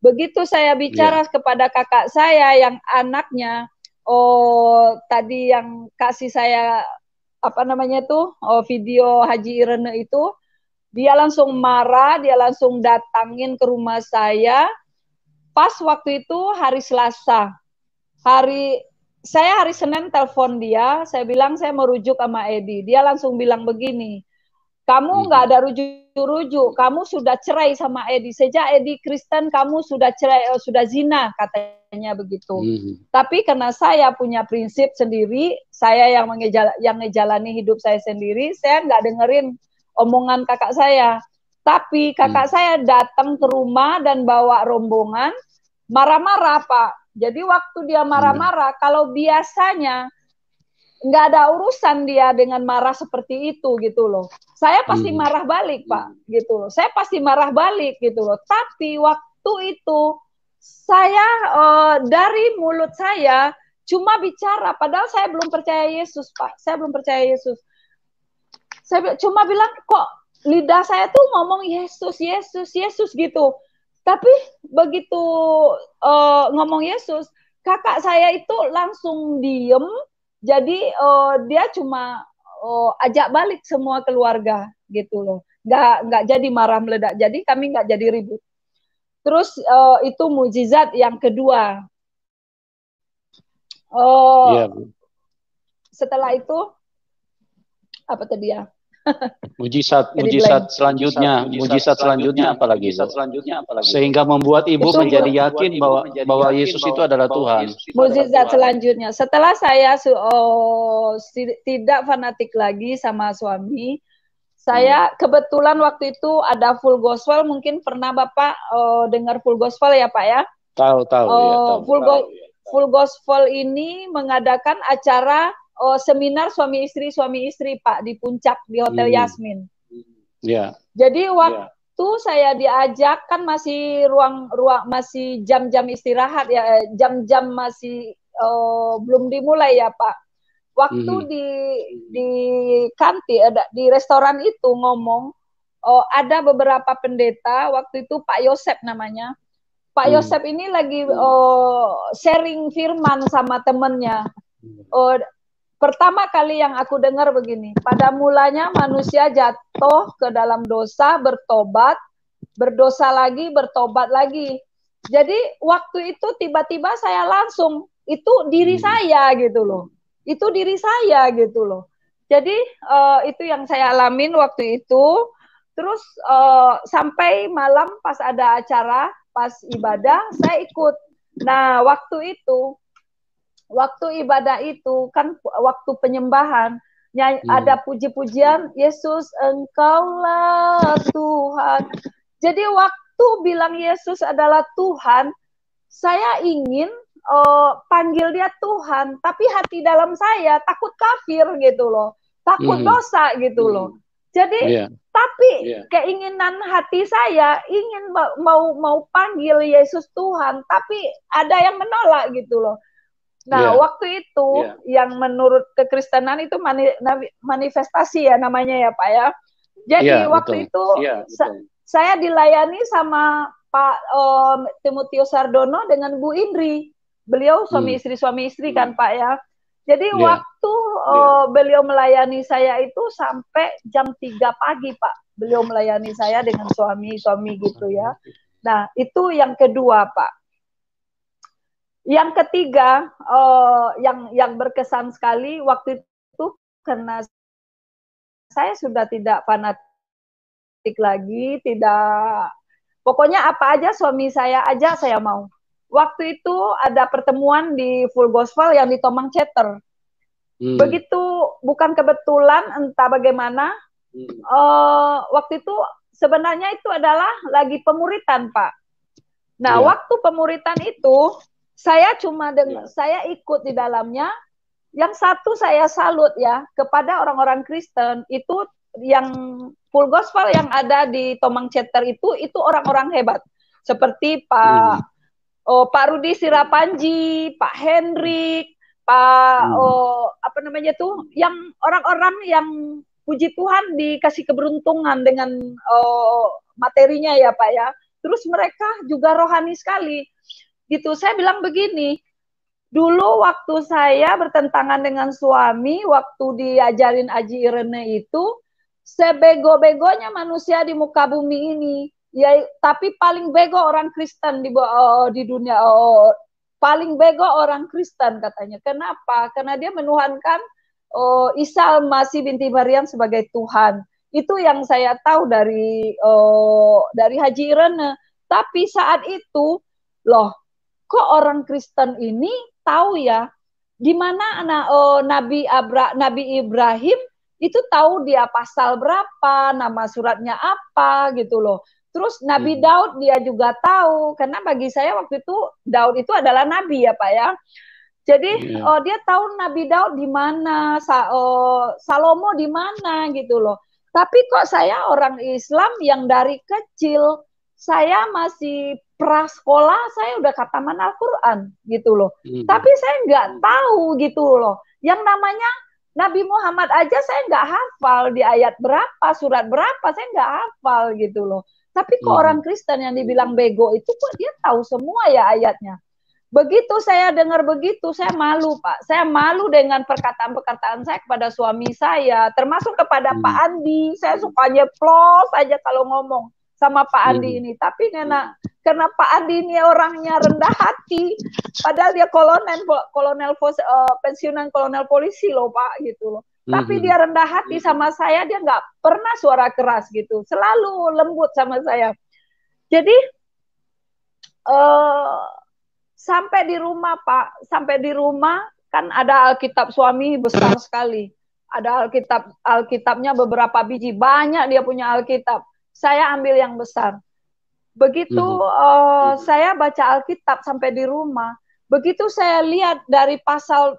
Begitu saya bicara kepada kakak saya yang anaknya, tadi yang kasih saya video Haji Irene itu, dia langsung marah, dia langsung datangin ke rumah saya. Pas waktu itu hari Selasa, saya hari Senin telepon dia, saya bilang saya mau rujuk sama Edi. Dia langsung bilang begini, kamu nggak ada rujuk-rujuk, kamu sudah cerai sama Edi. Sejak Edi Kristen, kamu sudah cerai, sudah zina, katanya begitu. Tapi karena saya punya prinsip sendiri, saya yang ngejalani hidup saya sendiri, saya nggak dengerin omongan kakak saya. Tapi kakak saya datang ke rumah dan bawa rombongan, marah-marah, Pak. Jadi waktu dia marah-marah, kalau biasanya nggak ada urusan dia dengan marah seperti itu gitu loh. Saya pasti marah balik, Pak, gitu loh. Saya pasti marah balik gitu loh. Tapi waktu itu saya dari mulut saya cuma bicara, padahal saya belum percaya Yesus, Pak. Saya belum percaya Yesus. Saya cuma bilang, kok lidah saya tuh ngomong Yesus, Yesus, Yesus gitu. Tapi begitu ngomong Yesus, kakak saya itu langsung diem. Jadi dia cuma ajak balik semua keluarga gitu loh. Nggak jadi marah meledak. Jadi kami nggak jadi ribut. Terus itu mujizat yang kedua. Setelah itu apa tadi ya? Mujizat selanjutnya apalagi itu? Sehingga membuat ibu menjadi yakin bahwa Yesus itu adalah Tuhan. Mujizat selanjutnya, setelah saya tidak fanatik lagi sama suami, saya kebetulan waktu itu ada full gospel, mungkin pernah Bapak dengar full gospel ya Pak ya? Tahu. Full gospel ini mengadakan acara seminar suami istri Pak di Puncak di Hotel Yasmin. Jadi waktu saya diajak kan masih ruang masih jam-jam istirahat ya, jam-jam masih belum dimulai ya Pak. Waktu di kantin di restoran itu ngomong, ada beberapa pendeta, waktu itu Pak Yosep namanya. Pak Yosep ini lagi sharing firman sama temennya. Pertama kali yang aku dengar begini, pada mulanya manusia jatuh ke dalam dosa, bertobat, berdosa lagi, bertobat lagi. Jadi waktu itu tiba-tiba saya langsung, itu diri saya gitu loh. Itu diri saya gitu loh. Jadi itu yang saya alamin waktu itu. Terus sampai malam pas ada acara, pas ibadah, saya ikut. Nah, waktu ibadah itu kan waktu penyembahan, ada puji-pujian, Yesus engkaulah Tuhan. Jadi waktu bilang Yesus adalah Tuhan, saya ingin panggil dia Tuhan, tapi hati dalam saya takut kafir gitu loh, takut dosa gitu loh. Jadi tapi keinginan hati saya ingin mau panggil Yesus Tuhan, tapi ada yang menolak gitu loh. Nah, waktu itu yang menurut kekristenan itu manifestasi ya namanya ya Pak ya. Jadi waktu itu saya dilayani sama Pak Timotius Sardono dengan Bu Indri. Beliau suami istri kan Pak ya. Jadi waktu beliau melayani saya itu sampai jam 3 pagi Pak. Beliau melayani saya dengan suami gitu ya. Nah, itu yang kedua Pak. Yang ketiga, yang berkesan sekali waktu itu karena saya sudah tidak fanatik lagi, tidak, pokoknya apa aja suami saya aja saya mau. Waktu itu ada pertemuan di Full Gospel yang di Tomang Ceter. Begitu, bukan kebetulan, entah bagaimana, waktu itu sebenarnya itu adalah lagi pemuritan, Pak. Nah, waktu pemuritan itu saya cuma saya ikut di dalamnya. Yang satu saya salut ya kepada orang-orang Kristen itu, yang Full Gospel yang ada di Tomang Ceter itu orang-orang hebat seperti Pak Rudi Sirapanji, Pak Hendrik, Pak apa namanya tuh, yang orang-orang yang puji Tuhan dikasih keberuntungan dengan materinya ya Pak ya. Terus mereka juga rohani sekali gitu. Saya bilang begini, dulu waktu saya bertentangan dengan suami, waktu diajarin Aji Irene itu, sebego-begonya manusia di muka bumi ini, ya, tapi paling bego orang Kristen di dunia. Paling bego orang Kristen katanya. Kenapa? Karena dia menuhankan Isa Masih binti Maryam sebagai Tuhan. Itu yang saya tahu dari Haji Irene. Tapi saat itu, loh, kok orang Kristen ini tahu ya di mana Nabi Ibrahim itu tahu dia pasal berapa, nama suratnya apa gitu loh. Terus Nabi Daud dia juga tahu, karena bagi saya waktu itu Daud itu adalah nabi ya Pak ya. Jadi dia tahu Nabi Daud di mana, Salomo di mana gitu loh. Tapi kok saya orang Islam yang dari kecil saya masih prasekolah, saya udah kataman Al-Quran gitu loh. Tapi saya nggak tahu gitu loh. Yang namanya Nabi Muhammad aja saya nggak hafal di ayat berapa, surat berapa, saya nggak hafal gitu loh. Tapi kok orang Kristen yang dibilang bego itu kok dia tahu semua ya ayatnya. Begitu saya dengar begitu, saya malu Pak. Saya malu dengan perkataan-perkataan saya kepada suami saya, termasuk kepada Pak Andi. Saya suka nyeplos aja kalau ngomong sama Pak Andi ini. Tapi karena Pak Andi ini orangnya rendah hati, padahal dia pensiunan kolonel polisi loh Pak gitu loh. Tapi dia rendah hati sama saya, dia nggak pernah suara keras gitu, selalu lembut sama saya. Jadi sampai di rumah Pak, sampai di rumah kan ada Alkitab suami besar sekali, ada Alkitabnya beberapa biji, banyak dia punya Alkitab. Saya ambil yang besar. Begitu saya baca Alkitab sampai di rumah, begitu saya lihat dari pasal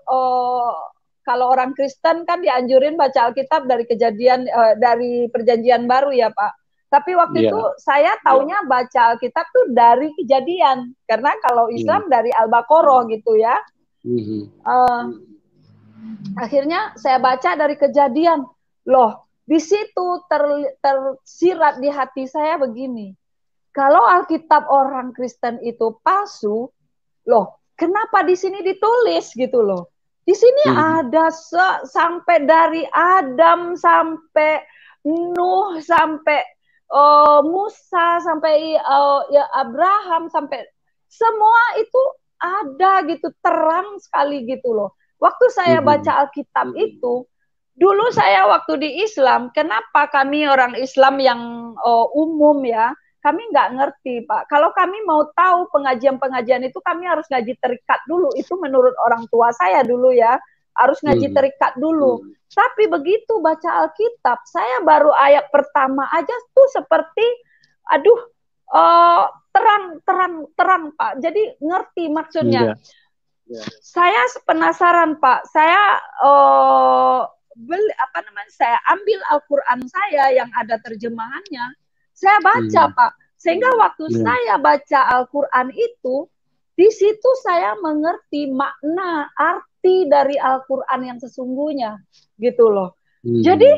kalau orang Kristen kan dianjurin baca Alkitab dari Kejadian, dari Perjanjian Baru ya Pak. Tapi waktu itu saya taunya baca Alkitab tuh dari Kejadian, karena kalau Islam dari Al-Baqarah gitu ya. Akhirnya saya baca dari Kejadian. Loh, di situ tersirat di hati saya begini. Kalau Alkitab orang Kristen itu palsu, loh, kenapa di sini ditulis gitu loh? Di sini ada sampai dari Adam sampai Nuh sampai Musa sampai ya Abraham sampai semua itu ada gitu, terang sekali gitu loh. Waktu saya baca Alkitab itu, dulu saya waktu di Islam, kenapa kami orang Islam yang umum ya, kami nggak ngerti Pak. Kalau kami mau tahu pengajian-pengajian itu kami harus ngaji terikat dulu. Itu menurut orang tua saya dulu ya, harus ngaji terikat dulu. Tapi begitu baca Alkitab, saya baru ayat pertama aja tuh seperti, aduh, terang Pak. Jadi ngerti maksudnya. Saya penasaran Pak. Saya saya ambil Al-Quran saya yang ada terjemahannya. Saya baca Pak, sehingga waktu saya baca Al-Quran itu, di situ saya mengerti makna, arti dari Al-Quran yang sesungguhnya, gitu loh. Jadi,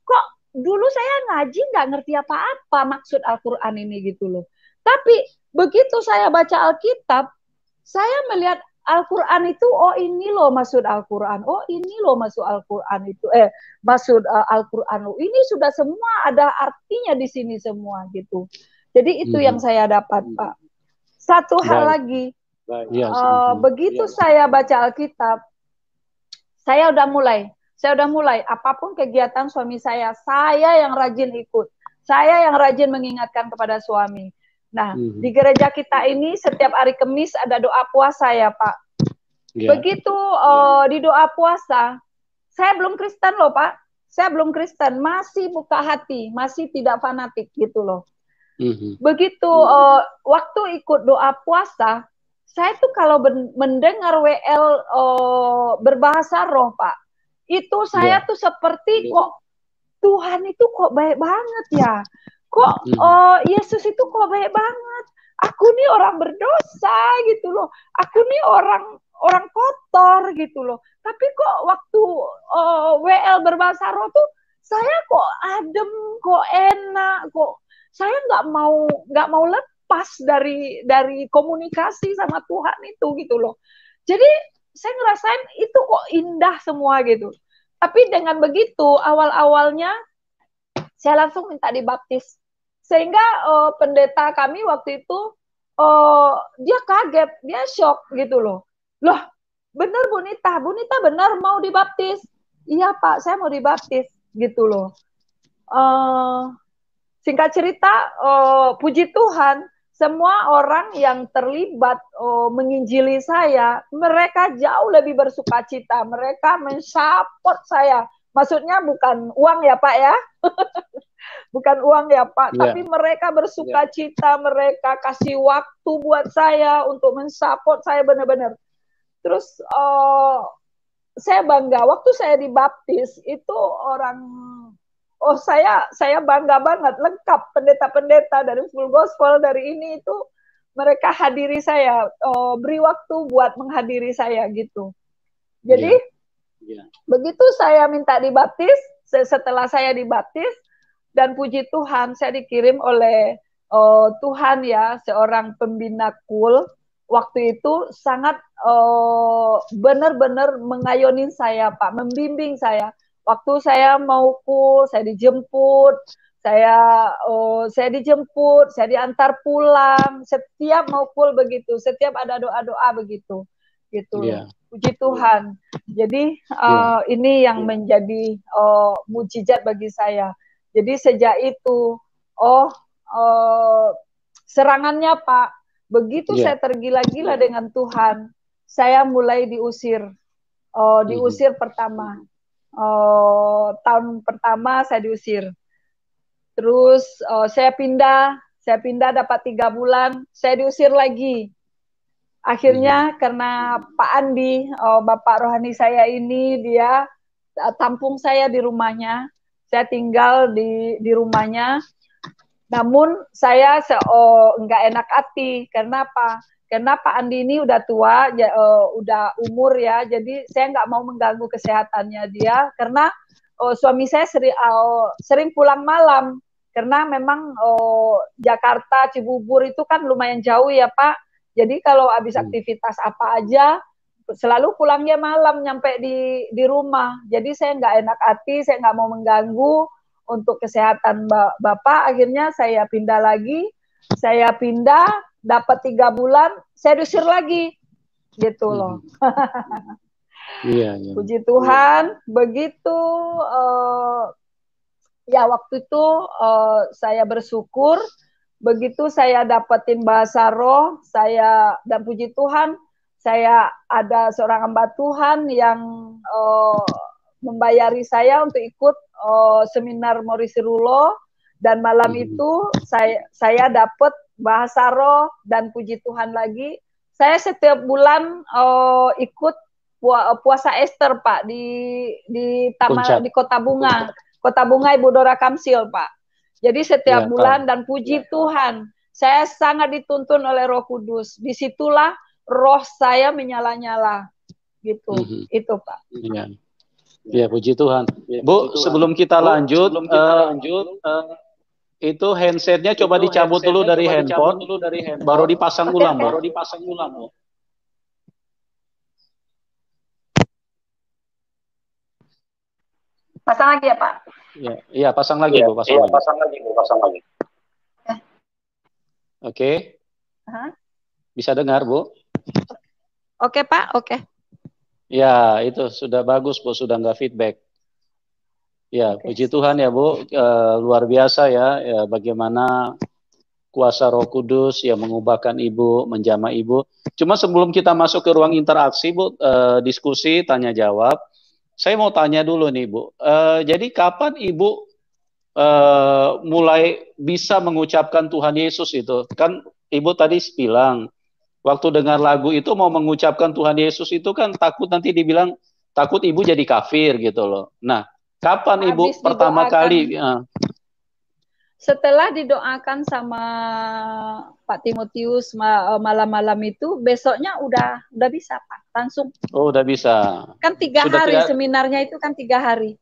kok dulu saya ngaji nggak ngerti apa-apa maksud Al-Quran ini gitu loh. Tapi begitu saya baca Alkitab, saya melihat Al-Quran itu, oh ini loh maksud Al-Quran, oh ini loh maksud Al-Quran itu, maksud Al-Quran, ini sudah semua ada artinya di sini semua gitu. Jadi itu yang saya dapat Pak. Satu hal lagi, begitu saya baca Alkitab, saya udah mulai Saya udah mulai, apapun kegiatan suami saya yang rajin ikut. Saya yang rajin mengingatkan kepada suami. Nah, di gereja kita ini setiap hari Kamis ada doa puasa ya Pak. Begitu di doa puasa, saya belum Kristen loh Pak. Saya belum Kristen, masih buka hati, masih tidak fanatik gitu loh. Begitu waktu ikut doa puasa, saya tuh kalau mendengar WL berbahasa roh Pak, itu saya tuh seperti kok Tuhan itu kok baik banget ya. Kok Yesus itu kok baik banget. Aku nih orang berdosa gitu loh. Aku nih orang kotor gitu loh. Tapi kok waktu WL berbahasa roh tuh saya kok adem, kok enak, kok saya nggak mau lepas dari komunikasi sama Tuhan itu gitu loh. Jadi saya ngerasain itu kok indah semua gitu. Tapi dengan begitu awal-awalnya saya langsung minta dibaptis. Sehingga pendeta kami waktu itu dia kaget, dia shock gitu loh. Loh, benar Bu Nita benar mau dibaptis? Iya Pak, saya mau dibaptis gitu loh. Singkat cerita, puji Tuhan, semua orang yang terlibat menginjili saya, mereka jauh lebih bersukacita. Mereka mensupport saya. Maksudnya bukan uang ya Pak ya. Bukan uang ya Pak, tapi mereka bersukacita, mereka kasih waktu buat saya untuk mensupport saya benar-benar. Terus saya bangga, waktu saya dibaptis, itu saya bangga banget, lengkap pendeta-pendeta dari Full Gospel, dari ini itu mereka hadiri saya, beri waktu buat menghadiri saya gitu. Jadi begitu saya minta dibaptis, setelah saya dibaptis, dan puji Tuhan saya dikirim oleh Tuhan ya, seorang pembina KUL, waktu itu sangat benar-benar mengayonin saya Pak, membimbing saya. Waktu saya mau KUL, saya dijemput, saya dijemput, saya diantar pulang, setiap mau KUL begitu, setiap ada doa-doa begitu, gitu. Puji Tuhan. Jadi ini yang menjadi mujizat bagi saya. Jadi sejak itu, serangannya Pak, begitu saya tergila-gila dengan Tuhan, saya mulai diusir. Diusir pertama. Tahun pertama saya diusir. Terus saya pindah dapat 3 bulan, saya diusir lagi. Akhirnya karena Pak Andi, Bapak rohani saya ini, dia tampung saya di rumahnya. Saya tinggal di rumahnya. Namun saya nggak enak hati. Karena apa? Karena Pak Andi ini udah tua, udah umur ya. Jadi saya nggak mau mengganggu kesehatannya dia. Karena suami saya sering pulang malam. Karena memang Jakarta, Cibubur itu kan lumayan jauh ya Pak. Jadi kalau habis aktivitas apa aja, selalu pulangnya malam nyampe di rumah. Jadi saya nggak enak hati, saya nggak mau mengganggu untuk kesehatan Bapak. Akhirnya saya pindah lagi. Saya pindah, dapat 3 bulan, saya diusir lagi. Gitu loh. Puji Tuhan, begitu ya waktu itu saya bersyukur. Begitu saya dapetin bahasa roh, dan puji Tuhan, saya ada seorang hamba Tuhan yang membayari saya untuk ikut seminar Maurice Rulo, dan malam itu saya dapat bahasa roh, dan puji Tuhan lagi, saya setiap bulan ikut puasa Ester Pak di Kota Bunga Ibu Dora Kamsil Pak. Jadi setiap bulan, dan puji Tuhan, saya sangat dituntun oleh Roh Kudus. Disitulah roh saya menyala-nyala, gitu. Itu Pak. Ya, puji Tuhan. Bu, sebelum kita lanjut, itu handsetnya coba dicabut dulu dari handphone, baru dipasang ulang, Bu. Pasang lagi ya Pak? Iya, pasang lagi Bu, pasang lagi. Oke. Bisa dengar Bu? Oke Pak, oke. Ya, itu sudah bagus Bu, sudah nggak feedback. Ya, puji Tuhan ya Bu, luar biasa ya, bagaimana kuasa Roh Kudus yang mengubahkan Ibu, menjamah Ibu. Cuma sebelum kita masuk ke ruang interaksi Bu, diskusi, tanya jawab, saya mau tanya dulu nih Bu, jadi kapan Ibu mulai bisa mengucapkan Tuhan Yesus itu? Kan Ibu tadi bilang, waktu dengar lagu itu mau mengucapkan Tuhan Yesus itu kan takut nanti dibilang, takut Ibu jadi kafir gitu loh. Nah, kapan Habis Ibu pertama didoakan, kali? setelah didoakan sama Pak Timotius malam-malam itu, besoknya udah bisa Pak, langsung. Oh, udah bisa. Kan 3 Sudah hari tidak, seminarnya itu kan 3 hari.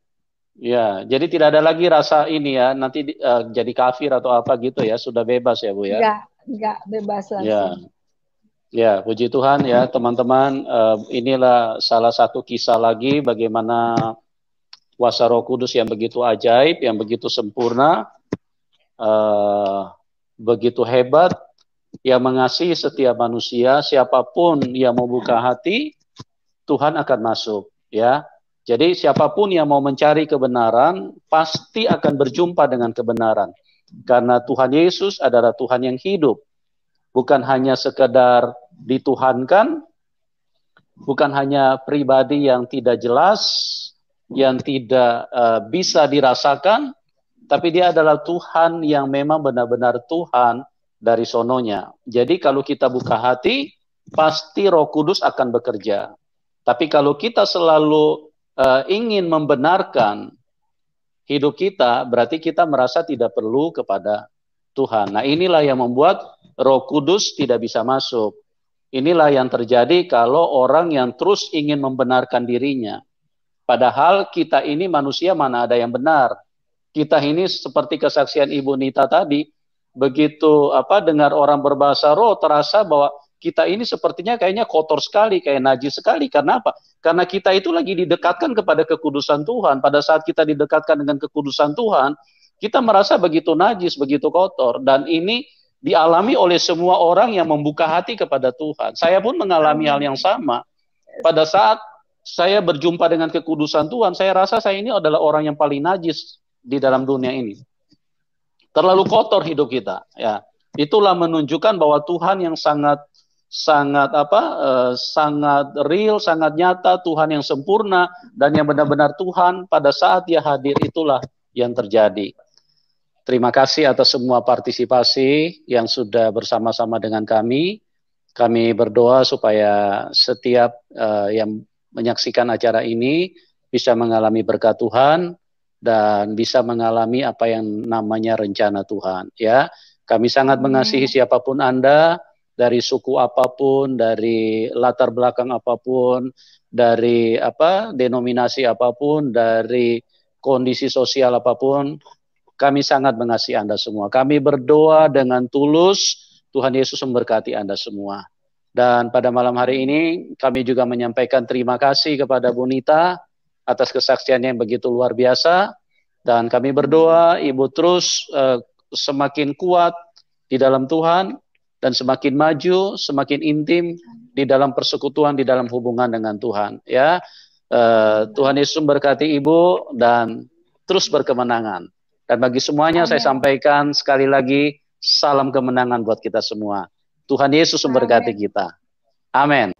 ya, jadi tidak ada lagi rasa ini ya, nanti jadi kafir atau apa gitu ya, sudah bebas ya Bu ya. Enggak bebas Ya, langsung. ya, puji Tuhan ya teman-teman, inilah salah satu kisah lagi bagaimana kuasa Roh Kudus yang begitu ajaib, yang begitu sempurna, begitu hebat, yang mengasihi setiap manusia, siapapun yang mau buka hati, Tuhan akan masuk ya. Jadi siapapun yang mau mencari kebenaran pasti akan berjumpa dengan kebenaran. Karena Tuhan Yesus adalah Tuhan yang hidup. Bukan hanya sekedar dituhankan, bukan hanya pribadi yang tidak jelas, yang tidak bisa dirasakan, tapi dia adalah Tuhan yang memang benar-benar Tuhan dari sononya. Jadi kalau kita buka hati, pasti Roh Kudus akan bekerja. Tapi kalau kita selalu ingin membenarkan hidup kita, berarti kita merasa tidak perlu kepada Tuhan. Nah, inilah yang membuat Roh Kudus tidak bisa masuk. Inilah yang terjadi kalau orang yang terus ingin membenarkan dirinya. Padahal kita ini manusia, mana ada yang benar. Kita ini seperti kesaksian Ibu Nita tadi, begitu dengar orang berbahasa roh, terasa bahwa kita ini sepertinya kayaknya kotor sekali, kayak najis sekali. Karena apa? Karena kita itu lagi didekatkan kepada kekudusan Tuhan. Pada saat kita didekatkan dengan kekudusan Tuhan, kita merasa begitu najis, begitu kotor. Dan ini dialami oleh semua orang yang membuka hati kepada Tuhan. Saya pun mengalami hal yang sama. Pada saat saya berjumpa dengan kekudusan Tuhan, saya rasa saya ini adalah orang yang paling najis di dalam dunia ini. Terlalu kotor hidup kita. Ya, itulah menunjukkan bahwa Tuhan yang sangat real, sangat nyata, Tuhan yang sempurna dan yang benar-benar Tuhan, pada saat Dia hadir itulah yang terjadi. Terima kasih atas semua partisipasi yang sudah bersama-sama dengan kami. Kami berdoa supaya setiap yang menyaksikan acara ini bisa mengalami berkat Tuhan dan bisa mengalami apa yang namanya rencana Tuhan. Ya, kami sangat mengasihi siapapun Anda, dari suku apapun, dari latar belakang apapun, dari denominasi apapun, dari kondisi sosial apapun, kami sangat mengasihi Anda semua. Kami berdoa dengan tulus, Tuhan Yesus memberkati Anda semua. Dan pada malam hari ini kami juga menyampaikan terima kasih kepada Bu Nita atas kesaksiannya yang begitu luar biasa. Dan kami berdoa Ibu terus semakin kuat di dalam Tuhan, dan semakin maju, semakin intim di dalam persekutuan, di dalam hubungan dengan Tuhan. Ya, Tuhan Yesus memberkati Ibu dan terus berkemenangan. Dan bagi semuanya saya sampaikan sekali lagi, salam kemenangan buat kita semua. Tuhan Yesus memberkati kita. Amin.